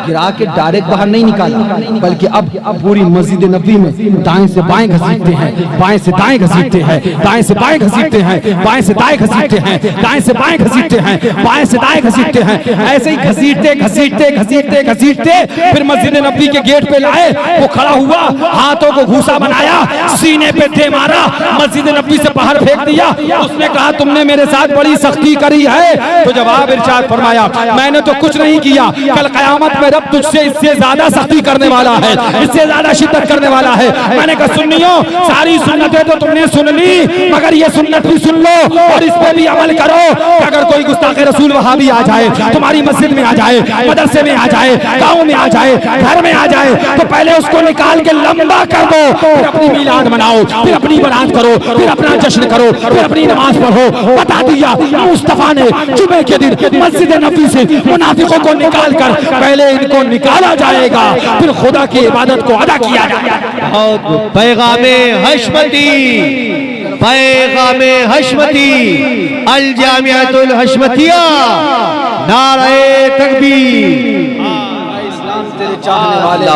गिरा के डायरेक्ट बाहर नहीं निकाला, बल्कि अब पूरी मस्जिद नबी में दाएं से बाएं घसीटते हैं, बाएं से दाएं घसीटते हैं, दाएं से बाएं घसीटते हैं, बाएं से दाएं घसीटते हैं, दाएं से बाएं घसीटते हैं, बाएं से दाएं घसीटते हैं। ऐसे ही घसीटते घसीटते घसीटते घसीटते फिर मस्जिद नबी के गेट पे लाए। वो खड़ा हुआ, हाथों को घूसा बनाया, सीने पे दे मारा, मस्जिद नबी से बाहर फेंक दिया। उसने कहा तुमने मेरे साथ बड़ी सख्ती करी है। तो जवाब इरशाद फरमाया, मैंने तो कुछ नहीं किया, कल कयामत में रब तुझसे इससे ज्यादा सख्ती करने वाला है, इससे ज्यादा शिद्दत करने वाला है। मैंने कहा सुन्नियों, सारी सुन्नतें तो तुमने सुन ली, मगर ये सुन्नत भी सुन लो और इस पे भी अमल करो। अगर कोई गुस्ताखे रसूल वहां भी आ जाए, तुम्हारी मस्जिद में आ जाए, मदरसे में आ जाए, गाँव में आ जाए, घर में आ जाए, तो पहले उसको निकाल के लंबा कर दो, फिर अपनी मिलाद मनाओ, फिर अपनी बारात करो, फिर अपना जश्न करो, फिर अपनी नमाज पढ़ो। बता दिया मुस्तफा ने जुमे के दिन मस्जिद नबी से मुनाफिकों को निकाल कर पहले इनको निकाला जाएगा, फिर खुदा की इबादत को अदा किया जाएगा। पैगामे हशमती, पैगामे हशमती, अल जामियातुल हशमतिया, नारे तकबीर। तेरे चाहने वाले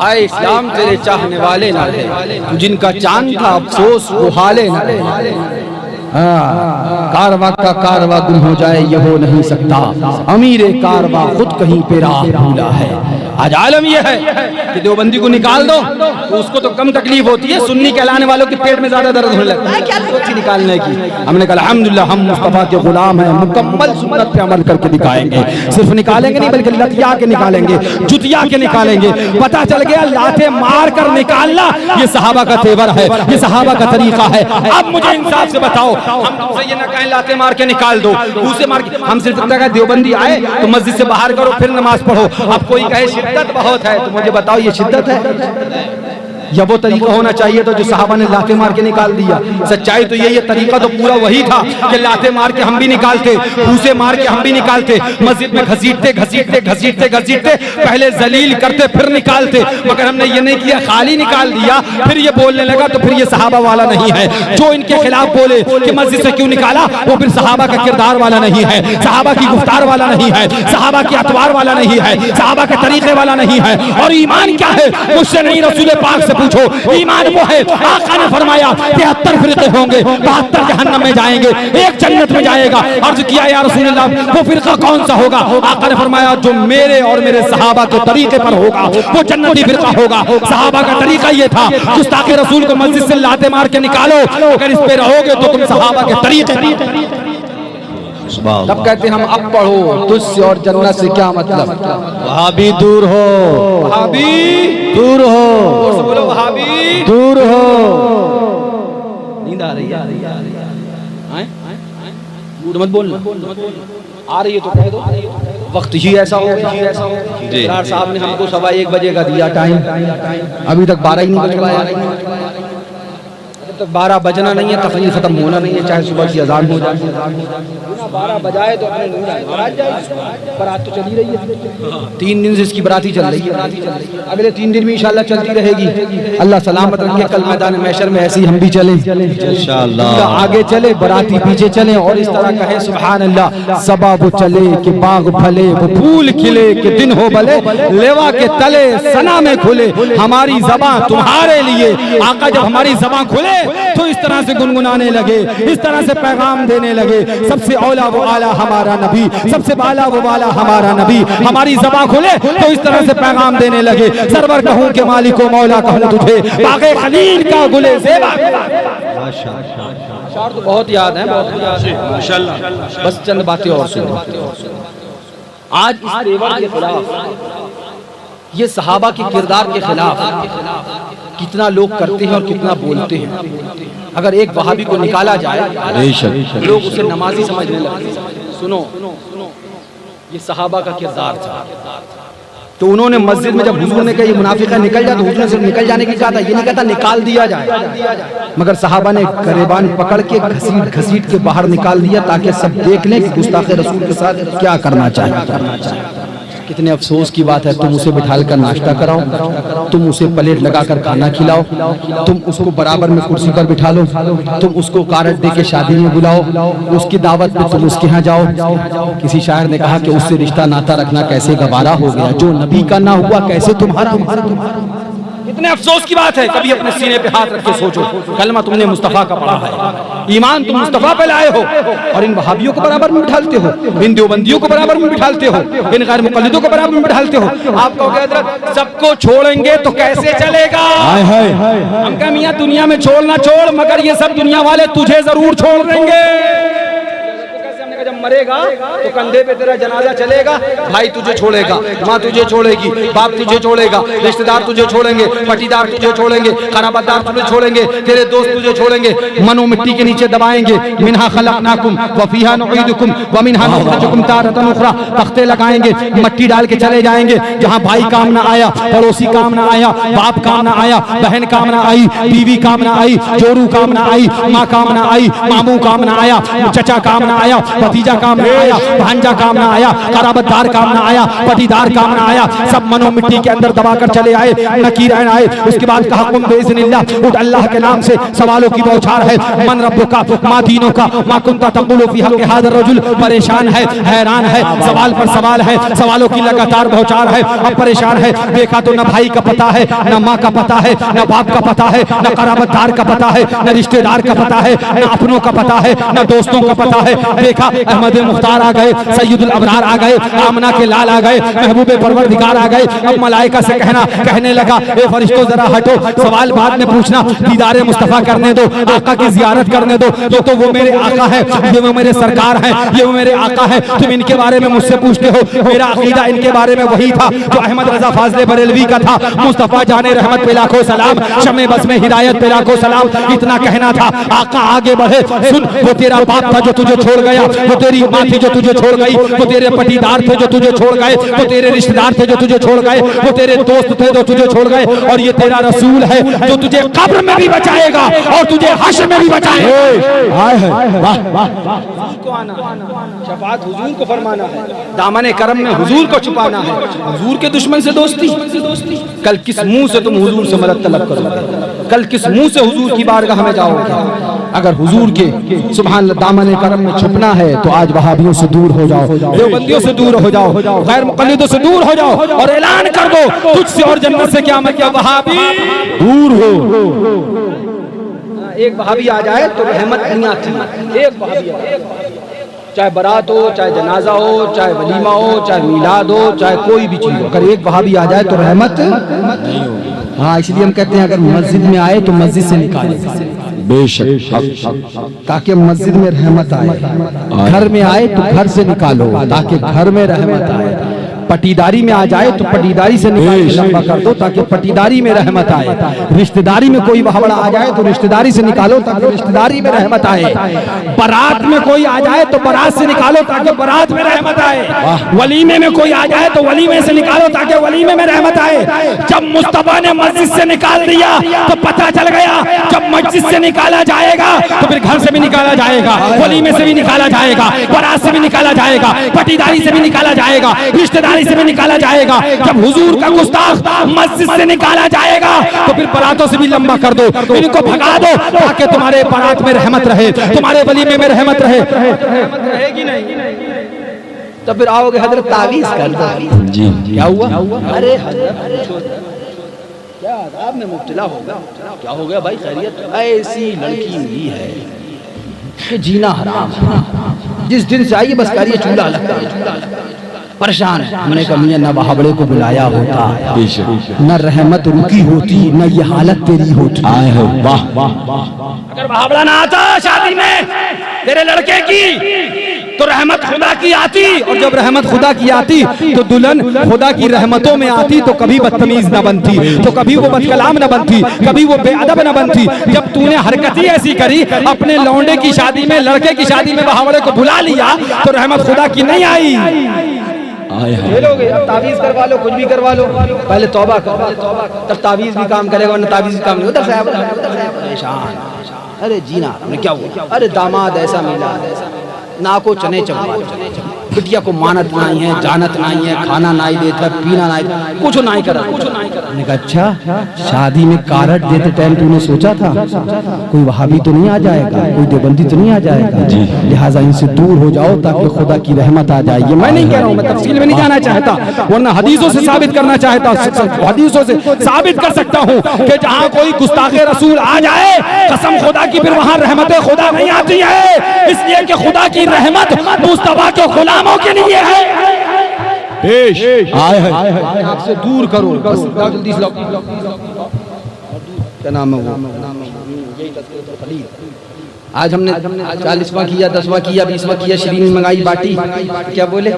आए इस्लाम तेरे चाहने वाले ना रहे, जिनका चांद था अफसोस वो हाले ना रहे। कारवा का कारवा गुम हो जाए ये हो नहीं सकता, अमीरे कारवा खुद कहीं पे राह भूला है। आज आलम यह है कि देवबंदी को निकाल दो तो उसको तो कम तकलीफ होती है, सुन्नी कहलाने वालों के पेट में ज्यादा दर्द होने लगता है। क्या जरूरत थी निकालने की? हमने कहा अल्हम्दुलिल्लाह हम मुस्तफा के गुलाम हैं, मुकम्मल सुन्नत पे अमल करके दिखाएंगे। सिर्फ निकालेंगे नहीं बल्कि लतिया के निकालेंगे, जुतिया के निकालेंगे। पता चल गया लाते मार कर निकालना ये सहाबा का तेवर है, ये सहाबा का तरीका है। अब मुझे इंसाफ से बताओ, हम तुमसे ये ना कहें लाते मार के निकाल दो, उसे मार के। हम सिर्फ इतना कहें देवबंदी आए तो मस्जिद से बाहर करो फिर नमाज पढ़ो। अब कोई कहे शिद्दत बहुत है, तो मुझे बताओ ये शिद्दत है या वो तरीका होना चाहिए तो जो सहाबा ने लाते मार के निकाल दिया? सच्चाई तो ये तरीका तो पूरा वही था कि लाते मार के हम भी निकालते, भूसे मार के हम भी निकालते, मस्जिद में घसीटते घसीटते घसीटते घसीटते पहले जलील करते फिर निकालते। मगर हमने ये नहीं किया, खाली निकाल दिया, फिर ये बोलने लगा तो फिर ये सहाबा वाला नहीं है। जो इनके खिलाफ बोले कि मस्जिद से क्यों निकाला, वो फिर सहाबा का किरदार वाला नहीं है, सहाबा की गुफ्तार वाला नहीं है, सहाबा की अतवार वाला नहीं है, सहाबा के तरीके वाला नहीं है। और ईमान क्या है मुझसे नहीं रसूल पाक से पूछो। ईमान वो है, आका ने फरमाया 73 फिरके होंगे, 72 जहन्नम में जाएंगे, एक जन्नत में जाएगा। अर्ज किया या रसूल अल्लाह वो फिरका कौन सा होगा? आका ने फरमाया जो मेरे और मेरे सहाबा के तरीके पर होगा वो जन्नती फिरका होगा। सहाबा का तरीका ये था, गुस्ताखे रसूल को मस्जिद से लाते मार के निकालो, अगर इस पे रहोगे तो तुम सहाबा के तरीके। तब कहते हम अब पढ़ो तुझसे और जन्नत से क्या मतलब? वहाबी दूर हो, वहाबी दूर हो, बोलो वहाबी दूर हो। नींद आ रही है? झूठ मत बोलना, आ रही है तो कह दो। वक्त ही ऐसा हो, इकरार साहब ने हमको 1:15 बजे का दिया टाइम, अभी तक 12 ही नहीं बज पाया। जब तक 12 बजना नहीं है तकरीर खत्म होना नहीं है, चाहे सुबह की अजान हो जाए। 12 बजाए तो अपने बारात तो चली रही है, 3 दिन से इसकी बराती चल रही है, अगले 3 दिन में इंशाल्लाह चलती रहेगी। अल्लाह सलामत रखे, कल मैदान महशर में ऐसे ही हम भी चले इंशाल्लाह, आगे चले बराती पीछे चले और इस तरह कहें सुभान अल्लाह। सबा वो चले कि बाग फले, वो फूल खिले कि दिन हो भले, लेवा के तले सना में खुले हमारी ज़बां तुम्हारे लिए। आका जब हमारी ज़बां खुले तो इस तरह से गुनगुनाने लगे, इस तरह से पैगाम देने लगे, सबसे औला वो आला हमारा नबी, सबसे बाला वो वाला हमारा नबी। हमारी ज़बां खुले तो इस तरह से पैगाम देने लगे, सरवर कहूँ के मालिको मौला कहूँ तुझे, बाग़े खलील का गुले ज़ेबा। शार तो बहुत याद है, बहुत याद है माशाअल्लाह। बस चंद बातें और सुनो। आज इस तेवर के खिलाफ, ये सहाबा के किरदार के खिलाफ कितना लोग करते हैं और कितना बोलते हैं। अगर एक वहाबी को निकाला जाए लोग उसे नमाजी समझने लगते हैं। सुनो, ये सहाबा का किरदार था। तो उन्होंने मस्जिद में जब हुजूर ने कहा ये मुनाफिका निकल जाए तो हुजूर ने सिर्फ निकल जाने की कहा था, ये नहीं कहता निकाल दिया जाए। मगर सहाबा ने गरेबान पकड़ के घसीट घसीट के बाहर निकाल दिया ताकि सब देख लें कि गुस्ताखे रसूल के साथ क्या करना चाहिए। कितने अफसोस की बात है, तुम उसे बिठाल कर नाश्ता कराओ, तुम उसे प्लेट लगाकर खाना खिलाओ, तुम उसको बराबर में कुर्सी पर बिठा लो, तुम उसको कारड दे के शादी में बुलाओ, उसकी दावत में तुम उसके यहाँ जाओ। किसी शायर ने कहा कि उससे रिश्ता नाता रखना कैसे गवारा हो गया, जो नबी का ना हुआ कैसे तुम्हारा। कितने अफसोस की बात है। कभी अपने सीने पे हाथ रख के सोचो, कलमा तुमने मुस्तफा का पढ़ा है, ईमान तुम मुस्तफा पे लाए हो, और इन वहाबियों को बराबर में बिठालते हो, इन देवबंदियों को बराबर में बिठालते हो, इन गैर मुक़ल्लिदों को बराबर में बिठालते हो। आप कहोगे हज़रत सबको छोड़ेंगे तो कैसे चलेगा। हम कहा मियां दुनिया में छोड़ना छोड़, मगर ये सब दुनिया वाले तुझे जरूर छोड़ देंगे। जब मरेगा तो कंधे पे तेरा जनाजा चलेगा, भाई तुझे छोड़ेगा, माँ तुझे छोड़ेगी, बाप तुझे छोड़ेगा, रिश्तेदार तुझे छोड़ेंगे, पटीदार तुझे छोड़ेंगे, खराबतदार तुझे छोड़ेंगे, तेरे दोस्त तुझे छोड़ेंगे, मनो मिट्टी के नीचे दबाएंगे। मिन्हा खलकनाकुम व फीहा नुईदुकुम व मिन्हा नुखरिजुकुम तारतन उखरा, तख्ते लगाएंगे, मिट्टी डाल के चले जाएंगे। जहाँ भाई काम ना आया, पड़ोसी काम ना आया, बाप काम ना आया, बहन काम ना आई, बीवी काम ना आई, जोरू काम ना आई, माँ काम ना आई, मामू काम ना आया, चचा काम ना आया, भतीजा काम ना आया, भांजा काम ना आया, कराबतदार काम ना आया, पटीदार काम ना आया, सब मनो मिट्टी के अंदर दबाकर चले आए, नकीरैन आए। उसके बाद कहा कुम बेइज़्निल्लाह, उठ अल्लाह के नाम से। सवालों की बौछार है, मन रब्बुका मा दीनों का मा कुंता तक़ुलु फी हक़्क़ि हाज़ा रजुल। परेशान है, हैरान है, सवाल पर सवाल है, सवालों की लगातार बौछार है। अब परेशान है, देखा तो न भाई का पता है, न माँ का पता है, न बाप का पता है, न कराबतदार का पता है, न रिश्तेदार का पता है, न अपनों का पता है, न दोस्तों का पता है। देखा अहमद मुख्तार आ गए, सैयदुल अबरार आ गए, आमना के लाल आ गए, महबूब परवरदिगार आ गए। अब मलाइका से कहने लगा, ए फरिश्तों जरा हटो, सवाल बाद में पूछना, दीदार मुस्तफा करने दो, आका की जियारत करने दो। ये तो वो मेरे आका है, ये वो मेरे सरकार है, ये वो मेरे आका है, तुम इनके बारे में मुझसे पूछते हो। मेरा अकीदा इनके बारे में वही था जो अहमद रजा फाजले बरेलवी का था। मुस्तफा जाने रहमत पे लाखों सलाम, शमे बस में हिदायत पे लाखों सलाम। इतना कहना था, आका आगे बढ़े, सुन वो तेरा बाप था जो तुझे छोड़ गया, वो तेरी माँ थी जो तुझे छोड़ गई, वो तेरे पटीदार थे जो तुझे छोड़ गए, वो तेरे रिश्तेदार थे जो तुझे छोड़ गए, वो तेरे दोस्त थे जो तुझे छोड़ गए, और ये तेरा रसूल है जो तुझे कब्र में भी बचाएगा और तुझे हश्र में भी बचाएगा। शफाअत हुजूर को फरमाना है, दामन करम में हुजूर को छुपाना है। हुजूर के दुश्मन से दोस्ती, कल किस मुंह से तुम हुजूर से मदद तलब करोगे, कल किस मुंह से हुजूर की बारगाह में जाओगे। अगर हुजूर के सुभान दामन करम में छुपना है तो आज वहाबियों से दूर हो जाओ, देवबंदियों से दूर हो जाओ, गैर मुक़ल्लिदों से दूर हो जाओ, और ऐलान कर दो तुझसे और जन्नत से क्या मतलब, वहाबी दूर हो। एक वहाबी आ जाए तो रहमत नहीं आती। एक वहाबी आ जाए, चाहे बारात हो, चाहे जनाजा हो, चाहे वलीमा हो, चाहे मीलाद हो, चाहे कोई भी चीज हो, अगर एक वहाबी आ जाए तो रहमत नहीं होगी। हाँ, इसलिए हम कहते हैं अगर मस्जिद में आए तो मस्जिद से निकाले, बेशक, ताकि मस्जिद में रहमत आए। घर में आए तो घर से निकालो ताकि घर में रहमत आए। पटीदारी में आ जाए तो पटीदारी से निकाल लंबा कर दो ताकि पटीदारी में रहमत आए। रिश्तेदारी में कोई वहावड़ा आ जाए तो रिश्तेदारी से निकालो ताकि रिश्तेदारी में रहमत आए। बारात में कोई आ जाए तो बारात से निकालो ताकि बारात में रहमत आए। वलीमे में कोई आ जाए तो वलीमे से निकालो ताकि वलीमे में रहमत आए। जब मुस्तफा ने मस्जिद से निकाल दिया तो पता चल गया, जब मस्जिद से निकाला जाएगा तो फिर घर से भी निकाला जाएगा, वलीमे से भी निकाला जाएगा, बारात से भी निकाला जाएगा, पटीदारी से भी निकाला जाएगा, रिश्तेदारी से भी निकाला जाएगा। जब हुजूर का गुस्ताख मस्जिद से निकाला जाएगा तो फिर बारातों से भी लंबा कर दो, इनको भगा दो ताकि तुम्हारे बारात में रहमत रहे, तुम्हारे वलीमे में रहमत रहे। रहमत रहेगी नहीं तो फिर आओगे हजरत तावीज़ कर दो। जी क्या हुआ? अरे क्या आदाब में मुब्तला होगा, क्या हो गया भाई? खैरियत? ऐसी लड़की मिली है कि जीना हराम, जिस दिन से आई बस करिए चूल्हा लगता है, परेशान है। हमने कहा मियां न वहाबड़े को बुलाया होता, न रहमत रुकी होती, न ये हालत तेरी होती। वाह वाह, अगर वहाबड़ा ना आता शादी में तेरे लड़के की तो रहमत खुदा की आती, और जब रहमत खुदा की आती तो दुल्हन खुदा की रहमतों में आती तो कभी बदतमीज न बनती, तो कभी वो बदकलाम न बनती, कभी वो बेअदब न बनती। जब तूने हरकत ही ऐसी करी, अपने लौंडे की शादी में, लड़के की शादी में वहाबड़े को बुला लिया तो रहमत खुदा की नहीं आई। खेलोगे, अब तावीज़ करवा लो, कुछ भी करवा लो, पहले तौबा करो, तब तावीज़ भी काम करेगा, वरना तावीज़ भी काम नहीं। उधर से परेशान, अरे जीना क्या हुआ? अरे दामाद ऐसा मिला, नाको चने चमवा। बिटिया को मानत नहीं है, जानत नहीं है, खाना नहीं देता, पीना नहीं, कुछ नहीं कर। मैंने कहा अच्छा, शादी में कारट देते टाइम तूने सोचा था कोई वहाबी तो नहीं आ जाएगा, कोई देवबंदी तो नहीं आ जाएगा, लिहाजा इनसे दूर हो जाओ ताकि खुदा की रहमत आ जाए। ये मैं नहीं कह रहा हूँ, मैं तफसील में नहीं जाना चाहता, वरना हदीसों से साबित करना चाहता, हदीसों से साबित कर सकता हूँ कि जहाँ कोई गुस्ताखे रसूल आ जाए, कसम खुदा की, फिर वहाँ रहमत खुदा नहीं आती है, इसलिए कि खुदा की रहमत मुस्तफा के गुलामों के लिए है। आपसे दूर करो, बस जल्दी से क्या नाम है वो, आज हमने 40वां किया, 10वां किया, 20वां किया, श्रीनी मंगाई बाटी, क्या बोले,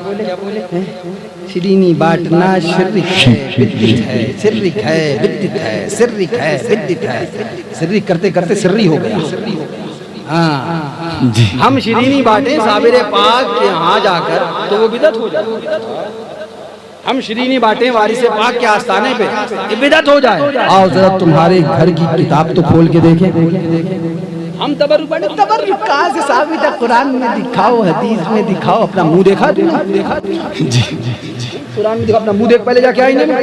श्रीनी बांटना शिर्रिक है, बिद्दत है, सिर्रिक है, बिद्दत है, सिर्रिक है, बिद्दत है, सिर्रिक करते करते सिर्री हो गया। हाँ, हम श्रीनी बांटे साबिर पाक के यहाँ जाकर तो वो बिदअत हो जाए, हम श्रीनी बांटे वारिस पाक के आस्थाने पे, ये बिदअत हो जाए। आओ जरा तुम्हारे घर की किताब तो खोल के देखें। हम तबर्रुक बांटे, तबर्रुक कहाँ से साबित है? कुरान में दिखाओ, हदीस में दिखाओ, अपना मुंह देखा तुमने? जी कुरान में दिखाओ, अपना मुंह देख, पहले जाके आईने में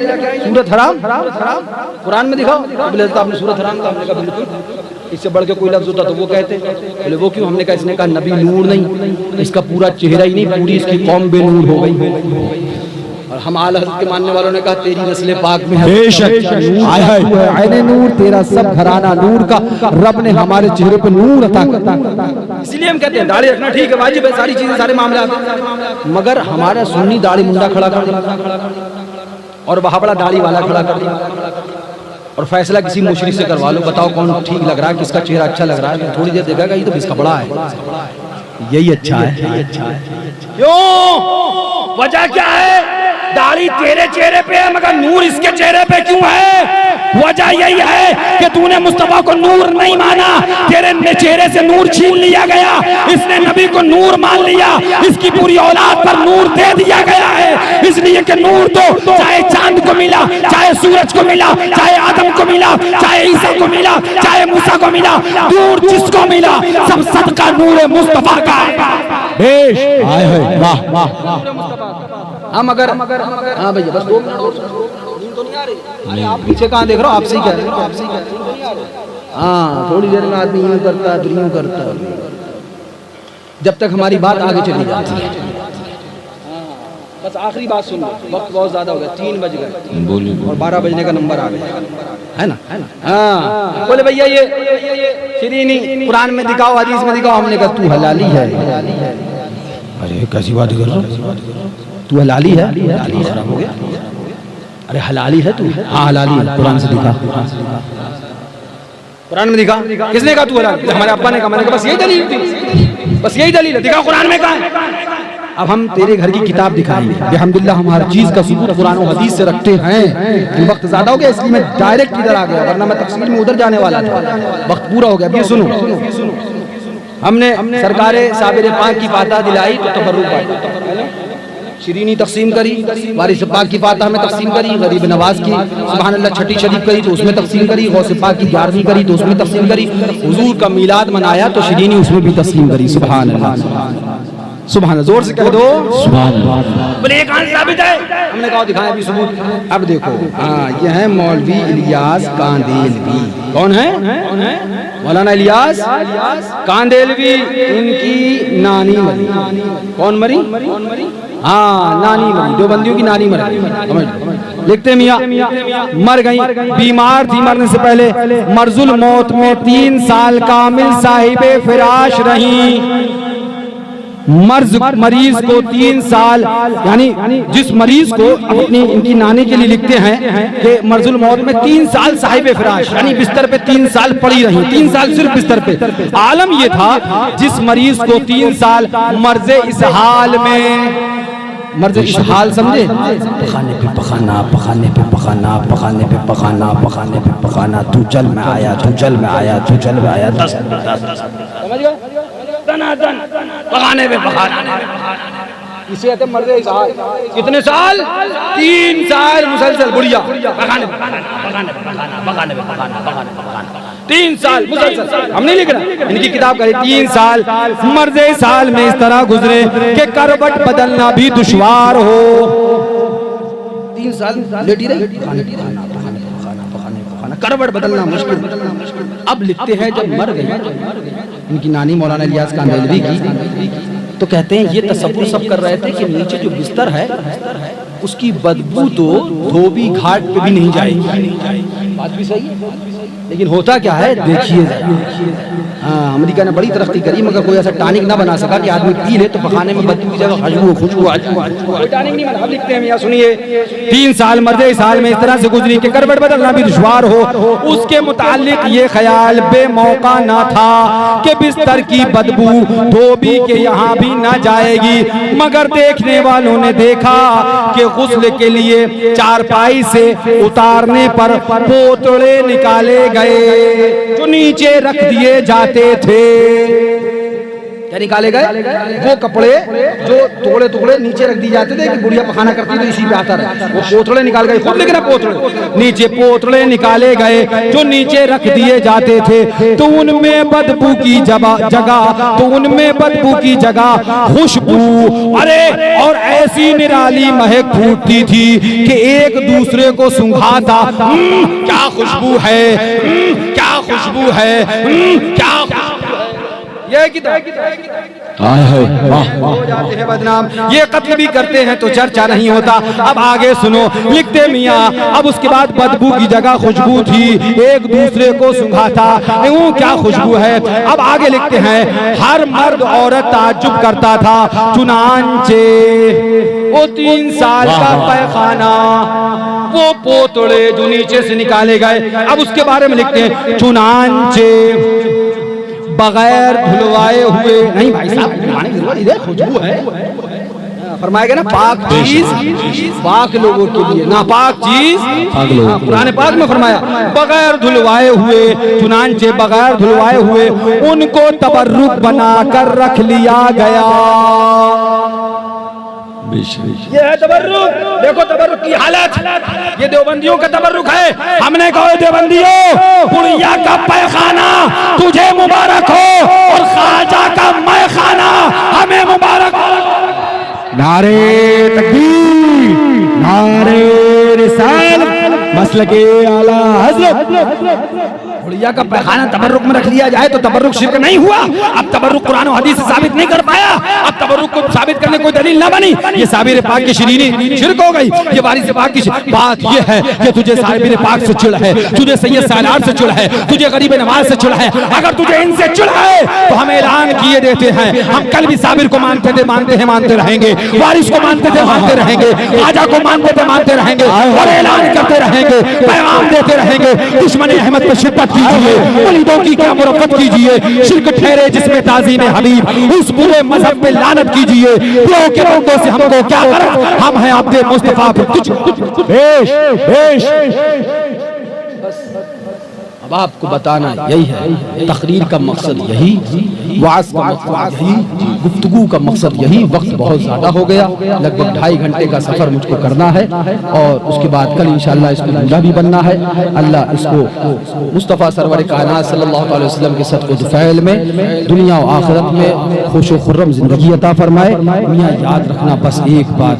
सूरत हराम कुरान में दिखाओ। आपने सूरत हराम का, हमने कहा बिल्कुल, इससे बढ़ के कोई लफ्ज होता तो वो कहते, बोले वो क्यों? हमने कहा इसने कहा नबी नूर नहीं, इसका पूरा चेहरा ही नहीं, पूरी इसकी कौम बेनूर हो गई। और हम आला हज़रत के मानने वालों ने कहा तेरी नस्ल पाक में है आईने नूर, तेरा सब घराना नूर का, रब ने हमारे चेहरे पे नूर अता कर। इसलिए हम कहते हैं दाढ़ी रखना ठीक है, वाजिब है, सारी चीजें, सारे मामले आते हैं, मगर हमारा सुन्नी दाढ़ी मुंडा खड़ा कर दिया और वहां बड़ा दाढ़ी वाला खड़ा कर दिया, और फैसला किसी मुशरिक से करवा लो, बताओ कौन ठीक लग रहा है, किसका चेहरा अच्छा लग रहा है। थोड़ी देर देखेगा ये तो इसका बड़ा है, यही अच्छा है। क्यों? वजह क्या है? दाढ़ी तेरे चेहरे पे है मगर नूर इसके चेहरे पे क्यों है? वजह यही है कि तूने मुस्तफा को नूर नहीं माना, तेरे चेहरे से नूर छीन लिया गया, इसने नबी को नूर मान लिया, इसकी पूरी औलाद पर नूर दे दिया गया है, इसलिए कि नूर तो चाहे चांद को मिला, चाहे सूरज को मिला, चाहे आदम को मिला, चाहे ईसा को मिला, चाहे मूसा को मिला, नूर जिसको मिला सब सदका नूर मुस्तफा का है। वाह वाह। हम अगर हाँ भैया बस 2 मिनट और तो नहीं आ रही, आप पीछे कहाँ देख रहे हो? आपसे ही कह रहे हैं। हाँ थोड़ी देर में आदमी यूं करता है, यूं करता है, जब तक हमारी बात आगे चली जाती है। बस आखिरी बात सुनो, वक्त बहुत ज्यादा हो गया, 3 बज गए और 12 बजने का नंबर आ गया, है ना? हाँ बोले भैया ये श्रीनी कुरान में दिखाओ, हदीस में दिखाओ। हमने कहा तू हलाली है। अरे कैसी बात कर रहा है? तू हलाली है? खराब हो गया। अरे हलाली है तू? हाँ हलाली है, कुरान से दिखा, कुरान में दिखा। किसने कहा तू हलाली? हमारे अब्बा ने कहा। मैंने कहा बस यही दलील थी, बस यही दलील है, दिखा कुरान में कहा है। अब हम तेरे घर की किताब दिखाएंगे, अल्हम्दुलिल्लाह हम हर चीज का सबूत कुरान और हदीस से रखते हैं। वक्त ज्यादा हो गया इसलिए मैं डायरेक्ट इधर आ गया, वरना मैं तफसील में उधर जाने वाला था। वक्त पूरा हो गया। अब ये सुनो, हमने सरकारे साबिर पाक की फातह दिलाई तो तबर्रुक बांटा, श्रीनी तकसीम करी, वारिस पाक की फातह में तकसीम करी, गरीब नवाज की सुभान अल्लाह छठी शरीफ करी तो उसमें तकसीम करी, गौस पाक की 11वीं करी तो उसमें तकसीम करी, हुजूर का मीलाद मनाया तो श्रीनी उसमें भी तस्लीम करी। सुभान अल्लाह, सुभान अल्लाह, जोर से कह दो सुभान अल्लाह। बोले एक कहां साबित है? हमने कहा दिखाएं अभी सबूत। अब देखो, हाँ ये है मौलवी इलियास कांदेलवी। कौन है? मौलाना इलियास कांदेलवी। इनकी नानी मरी। कौन मरी? हाँ नानी मरी, देवबंदियों की नानी मरी। लिखते मियाँ मर गई, बीमार थी, मरने से पहले मर्जुल मौत में 3 साल कामिल साहिबे फिराश रही। मरीज को 3 साल, यानी जिस मरीज को अपनी इनकी नानी के लिए लिखते हैं कि मर्जुल मौत में 3 साल साहिब फिराश, यानी बिस्तर पे 3 साल पड़ी रही, 3 साल सिर्फ बिस्तर पे। आलम ये था जिस मरीज को 3 साल मर्जे इस हाल में, मर्ज इस हाल समझे, पखाने पे पखाना, पखाने पे पखाना, पखाने पे पखाना, पखाने पे पखाना, तू जल में आया, तू जल में आया, तू जल में आया, 10 समझ गए? दनादन पखाने पे पखाना, इसे कहते मर्ज इस हाल। कितने साल? 3 साल मुसलसल बुढ़िया 3 साल मुसलसल, हम नहीं लिख रहे, इनकी किताब का 3 साल मर्दे साल में इस तरह गुजरे कि करवट बदलना भी दुश्वार हो। 3 साल लेटी रही, करवट बदलना मुश्किल। अब लिखते हैं जब मर गई, इनकी नानी मौलाना इलियास कांदेलवी की, तो कहते हैं ये तसव्वुर सब कर रहे थे कि नीचे जो बिस्तर है उसकी बदबू तो धोबी घाट पे भी नहीं जाएगी। बात भी सही है, लेकिन होता क्या है देखिए। हाँ, अमेरिका ने बड़ी तरक्की करी मगर कोई ऐसा टॉनिक ना बना सका कि आदमी पी ले तो पखाने में बदबू की जगह खुशबू आ जाए। कोई टॉनिक नहीं बना। अब लिखते हैं मियां सुनिए, 3 साल मर्दे साल में इस तरह से गुजरी कि करवट बदलना भी दुश्वार हो। उसके मुतालिक ये ख्याल बेमौका ना था कि बिस्तर की बदबू धोबी के यहाँ भी ना जाएगी, मगर देखने वालों ने देखा कि गुस्ल के लिए चारपाई से उतारने पर पोतड़े निकाले गए जो नीचे रख दिए जाते थे। क्या निकाले गए? वो कपड़े जो टुकड़े टुकड़े नीचे रख दिए जाते थे कि बुढ़िया पखाना करती तो इसी पे आता रहा, वो पोतड़े निकाल गए। खुद लिखना पोतड़े, नीचे पोतड़े निकाले गए जो नीचे रख दिए जाते थे। तो उनमें बदबू की जगह खुशबू, अरे और ऐसी निराली महक फूटती थी कि एक दूसरे को सूंघाता। क्या खुशबू है, क्या खुशबू है, क्या ये किताब हो जाते हैं बदनाम। ये कत्ल भी करते हैं तो चर्चा नहीं होता। अब आगे सुनो, लिखते मियाँ, अब उसके बाद बदबू की जगह खुशबू थी, एक दूसरे को सूंघाता। क्या खुशबू है? अब आगे लिखते हैं, हर मर्द औरत ताज्जुब करता था, चुनांचे वो 3 साल का पैखाना, वो पोतड़े जो नीचे से निकाले गए। अब उसके बारे में लिखते हैं, चुनांचे बगैर धुलवाए हुए। नहीं भाई साहब, खुशबू है, फरमाया गया ना, पाक चीज पाक लोगों के लिए, नापाक चीज पाक लोगों। कुरान पाक में फरमाया बगैर धुलवाए हुए, चुनांचे बगैर धुलवाए हुए उनको तबर्रुक बनाकर रख लिया गया। ये है तबर्रुक। देखो तबर्रुक की हालत, ये देवबंदियों का तबर्रुक है। हमने कहा देवबंदियों, बुढ़िया का पैखाना तुझे मुबारक हो और ख्वाजा का मैखाना हमें मुबारक हो। नारे तकबीर, नारे रिसालत, मसलके आला हज़रत। बुढ़िया का पैखाना तबर्रुक में रख लिया जाए तो तबर्रुक शिर्क नहीं हुआ। अब तबर्रुक कुरान और हदीस से साबित नहीं कर पाया, अब तबर्रुक को साबित करने कोई दलील ना बनी। ये साबिर पाक की शिरीनी शिर्क हो गई। ये वारिस पाक की बात ये है कि तुझे साबिर पाक से चिढ़ है, तुझे सैयद सालार से चिढ़ है, तुझे गरीब नवाज से चिढ़ है। अगर तुझे इनसे चिढ़ है तो हम ऐलान किए देते हैं, हम कल भी साबिर को मानते थे, मानते रहेंगे, वारिस को मानते थे, मानते रहेंगे, आजा को मानते थे, मानते रहेंगे और ऐलान करते रहेंगे, पैगाम देते रहेंगे। दुश्मन अहमद पे शिद्दत कीजिए, वलीदों की क्या मुरफ़्फ़त कीजिए, शिर्क ठहरे जिसमें ताज़ीम हबीब, उस बुरे मजहब पे लानत कीजिए। प्यो के रोगों से हमको क्या फर्क, हम हैं अब्दे मुस्तफा पे कुछ बेश। अब आपको बताना यही है, तकरीर का मकसद यही, वाज़ का मकसद यही, गुफ्तगू का मकसद यही। वक्त बहुत ज़्यादा हो गया, लगभग 2.5 घंटे का सफ़र मुझको करना है और उसके बाद कल इंशाअल्लाह इसको दूल्हा भी बनना है। अल्लाह इसको मुस्तफ़ा सरवर कायनात सल्लल्लाहु अलैहि वसल्लम के सदक़े दुफ़ैल में दुनिया और आखिरत में खुश व खुर्रम ज़िंदगी अता फरमाए। मियाँ याद रखना बस एक बात,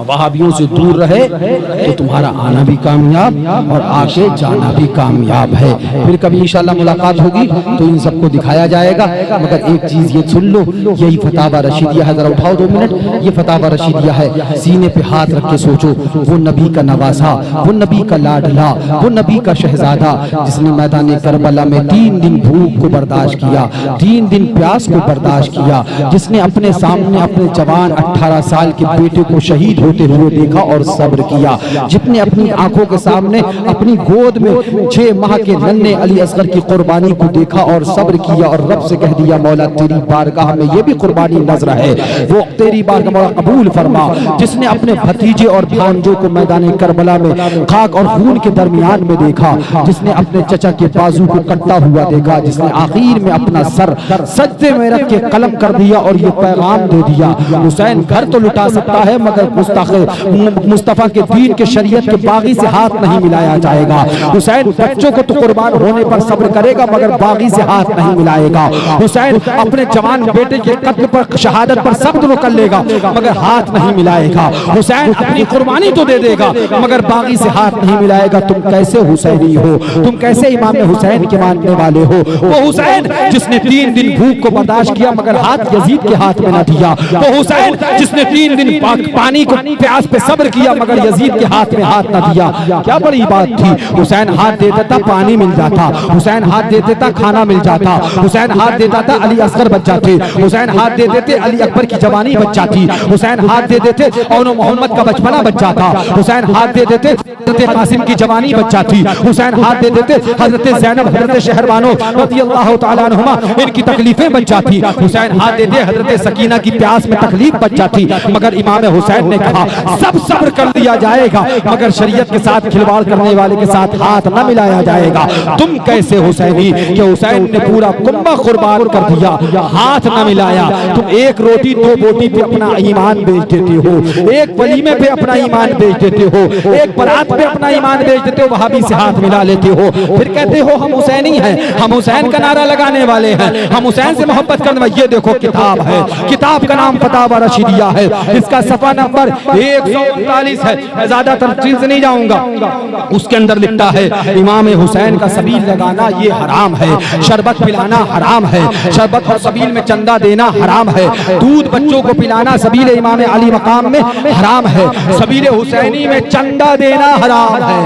वहाबियों से दूर रहे तो तुम्हारा आना भी कामयाब और आके जाना भी कामयाब है। फिर कभी इंशाल्लाह मुलाकात होगी तो इन सबको दिखाया जाएगा। मगर एक चीज ये सुन लो, यही फतावा रशीदिया है, जरा उठाओ 2 मिनट। ये फतावा रशीदिया है, सीने पे हाथ रख के सोचो, वो नबी का नवासा, वो नबी का लाडला, वो नबी का शहजादा जिसने मैदान करबला में 3 दिन भूख को बर्दाश्त किया, 3 दिन प्यास को बर्दाश्त किया, जिसने अपने सामने अपने जवान 18 साल के बेटे को शहीद होते हुए देखा और सब्र किया, जिसने अपनी आंखों के सामने अपनी गोद में 6 माह के नन्हे अली असगर की कुर्बानी को देखा और सब्र किया और रब से कह दिया, मौला तेरी बारगाह में ये भी कुर्बानी नजर है, वो तेरी बारगाह मौला कबूल फरमा। जिसने अपने भतीजे और भांजों को मैदान करबला में खाक और खून के दरमियान में देखा, जिसने अपने चचा के बाजू को कटता हुआ देखा, जिसने आखिर में अपना सर सज्जे में रख के कलम कर दिया और ये पैगाम दे दिया, हुसैन घर तो लुटा सकता है मगर मुस्तफ़ा के दीन के शरीयत के बागी से हाथ नहीं मिलाया जाएगा। हुसैन बच्चों को तो कुर्बान होने पर सब्र करेगा मगर बागी से हाथ नहीं मिलाएगा। हुसैन अपने जवान बेटे के कत्ल पर शहादत पर सब्र कर लेगा मगर हाथ नहीं मिलाएगा। हुसैन अपनी कुर्बानी तो दे देगा मगर बागी से हाथ नहीं मिलाएगा। तुम कैसे हुसैनी हो, तुम कैसे इमाम हुसैन के मानने वाले हो? वो हुसैन जिसने 3 दिन भूख को बर्दाश्त किया मगर हाथ यजीद के हाथ में न दिया। वो हुसैन जिसने 3 दिन पानी को प्यास पे सब्र किया मगर यजीद के हाथ में हाथ न दिया। क्या बड़ी बात थी। हुसैन हाथ दे देता पानी मिल जाता, हुसैन हाथ दे देता खाना मिल जाता, हुसैन हाथ देता था अली असगर बच जाते, हुसैन हाथ दे देते अली अकबर की जवानी बच जाती, हुसैन हाथ दे देते और मोहम्मद का बचपना बच जाता, हुसैन हाथ दे देते हजरत कासिम की जवानी बच जाती, हुसैन हाथ दे देते हजरत ज़ैनब हजरत शहरबानो रज़ियल्लाहु ताला अन्हुमा इनकी तकलीफें बच जाती, हुसैन हाथ देते हजरत सकीना की प्यास में तकलीफ बच जाती। मगर इमाम हुसैन ने कहा सब सब्र कर लिया जाएगा मगर शरीयत के साथ खिलवाड़ करने वाले के साथ हाथ न मिलाया जाएगा। तुम कैसे हुसैनी कि हुसैन ने पूरा कुंबा कुर्बान कर दिया, हाथ न मिलाया। तुम एक रोटी 2 बोटी पे अपना ईमान बेच देते हो, एक वलीमे पे अपना ईमान बेच देते हो, एक बारात पे अपना ईमान बेच देते हो, वहाबी से हाथ मिला लेते हो, फिर कहते हो हम हुसैनी हैं, हम हुसैन का नारा लगाने वाले हैं, हम हुसैन से मोहब्बत करने वाले। ये देखो किताब है, किताब का नाम फतावा रशीदिया है, इसका सफा नंबर 139 है। मैं ज्यादा तफसील से नहीं जाऊंगा। उसके अंदर लिखता है इमाम हुसैन का सबील लगाना ये हराम है, शरबत पिलाना हराम है, शरबत और सबील में चंदा देना हराम है, दूध बच्चों को पिलाना सबील इमाम अली मकाम में हराम है, सबील हुसैनी में चंदा देना हराम है।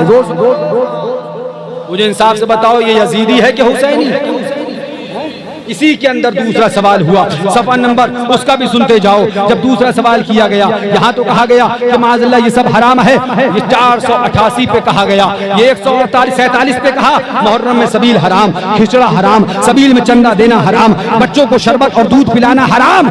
मुझे इंसाफ से बताओ ये यजीदी है कि हुसैनी? इसी के अंदर दूसरा सवाल हुआ, सफा नंबर उसका भी सुनते जाओ। जब दूसरा सवाल किया गया, यहाँ तो कहा गया कि माज़अल्लाह ये सब हराम है, ये 488 पे कहा गया, ये 147 पे कहा मुहर्रम में सबील हराम, खिचड़ा हराम, सबील में चंदा देना हराम, बच्चों को शरबत और दूध पिलाना हराम।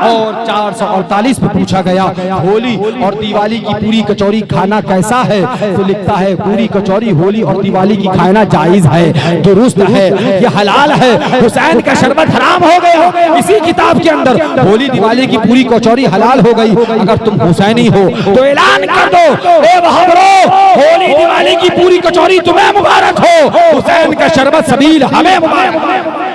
और 448 पे पूछा गया होली और दिवाली की पूरी कचौरी खाना कैसा है? तो लिखता है पूरी कचौरी होली और दिवाली की खाना जायज है, दुरुस्त है, ये हलाल है। हुसैन का शरबत हराम हो गया इसी किताब के अंदर, होली दिवाली की पूरी कचौरी हलाल हो गई। अगर तुम हुसैनी हो तो ऐलान कर दो, ए वहाबरो, होली दिवाली की पूरी कचौरी तुम्हें मुबारक हो, हुसैन का शरबत सबील हमें मुबारक हो।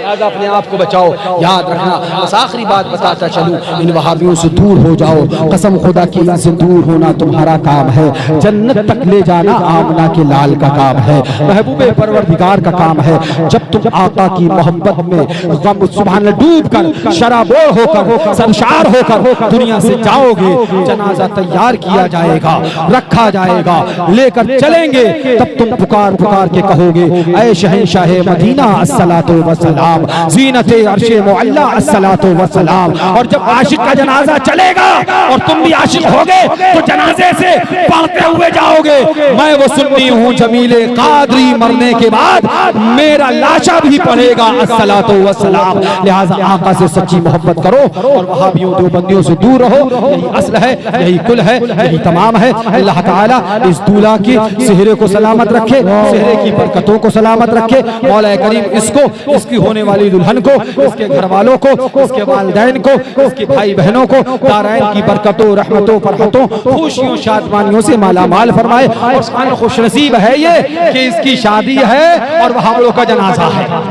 अपने आप को बचाओ, याद रखना। बस आखिरी बात बताता चलूं, इन वहाबियों से दूर हो जाओ, कसम खुदा की इनसे दूर होना तुम्हारा काम है, जन्नत तक ले जाना आमना के लाल का काम है, महबूबे परवरदिगार का काम है। जब तुम आका की मोहब्बत में गम सुभान डूब कर शराबोर होकर सरशार होकर दुनिया से जाओगे, जनाजा तैयार किया जाएगा, रखा जाएगा, लेकर चलेंगे, तब तुम पुकार पुकार के कहोगे ऐ शहंशाह मदीना अस्सलातु वस्सलाम, ज़ीनते अर्शे मुअल्ला अस्सलातु वस्सलाम। और जब आशिक का जनाजा चलेगा और तुम भी आशिक होगे तो जनाजे से पढ़ते हुए जाओगे, मैं वो सुन्नी हूँ जमीले कादरी, मरने के बाद मेरा लाशा भी पढ़ेगा अस्सलातु वस्सलाम। लिहाजा आका से सच्ची मोहब्बत करो और वहाबियों देवबंदियों से दूर रहो। यही असल है, यही कुल है, यही तमाम है। अल्लाह ताला इस दूल्हा की सेहरे को सलामत रखे, सेहरे की बरकतों को सलामत रखे। मौला करीम इसको, इसकी होने वाली दुल्हन को, इसके घर वालों को, इसके वालिदैन को, इसके भाई बहनों को दारैन की बरकतों, रहमतों, फरहतों, खुशियों, शादमानियों से माला माल फरमाए। और खुश नसीब है ये कि इसकी शादी है और वहाँ हम लोग का जनाजा है ना।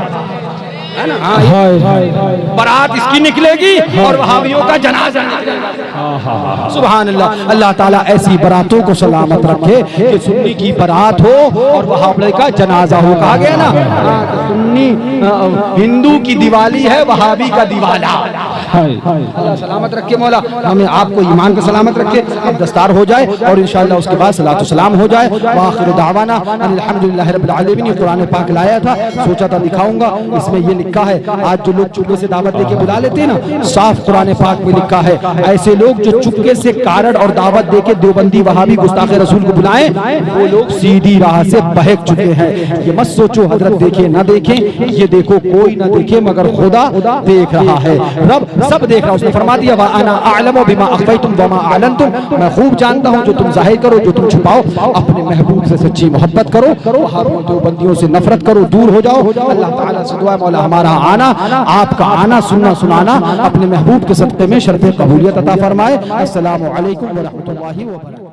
बारात इसकी निकलेगी और वहाबियों का जनाजा निकलेगा। सुभान अल्लाह। अल्लाह ताला ऐसी बारातों को सलामत रखे कि सुन्नी की बारात हो और वहाबी का जनाजा हो। कहा गया ना, सुन्नी हिंदू की दिवाली है, वहाबी का दिवाला। अल्लाह सलामत रखे, मौला हमें आपको ईमान को सलामत रखे। अब दस्तार हो जाए और इंशाअल्लाह उसके बाद सलातो सलाम हो जाए। वाखिर दावाना अल्हम्दुलिल्लाहि रब्बिल आलमीन। ये कुरान पाक लाया था, सोचा था दिखाऊंगा। इसमें ये लिखा है, आज जो लोग चुपके से दावत देके बुला लेते हैं ना, साफ कुरान पाक में लिखा है ऐसे लोग जो चुपके से कारण और दावत देके देवबंदी वहाबी गुस्ताखे रसूल को बुलाएं, वो लोग सीधी राह से बहक चुके हैं। ये मत सोचो हजरत देखे ना देखे, ये देखो कोई ना देखे मगर खुदा देख रहा है, रब सब देख रहा है। उसने फरमा दिया वा अना अअलमु बिमा अख्फैतुम व मा अअलनतुम, मैं खूब जानता हूँ जो तुम जाहिर करो, जो तुम छुपाओ। अपने महबूब से सच्ची मोहब्बत करो, वहाबियों देवबंदियों से नफरत करो, दूर हो जाओ। अल्लाह ताला से दुआ है मौला हमारे हमारा आना, आपका आना, सुनना, सुनाना अपने महबूब के सदक़े में शर्फ़ कबूलियत अता फरमाए। अस्सलामु अलैकुम व रहमतुल्लाहि व बरकातहू।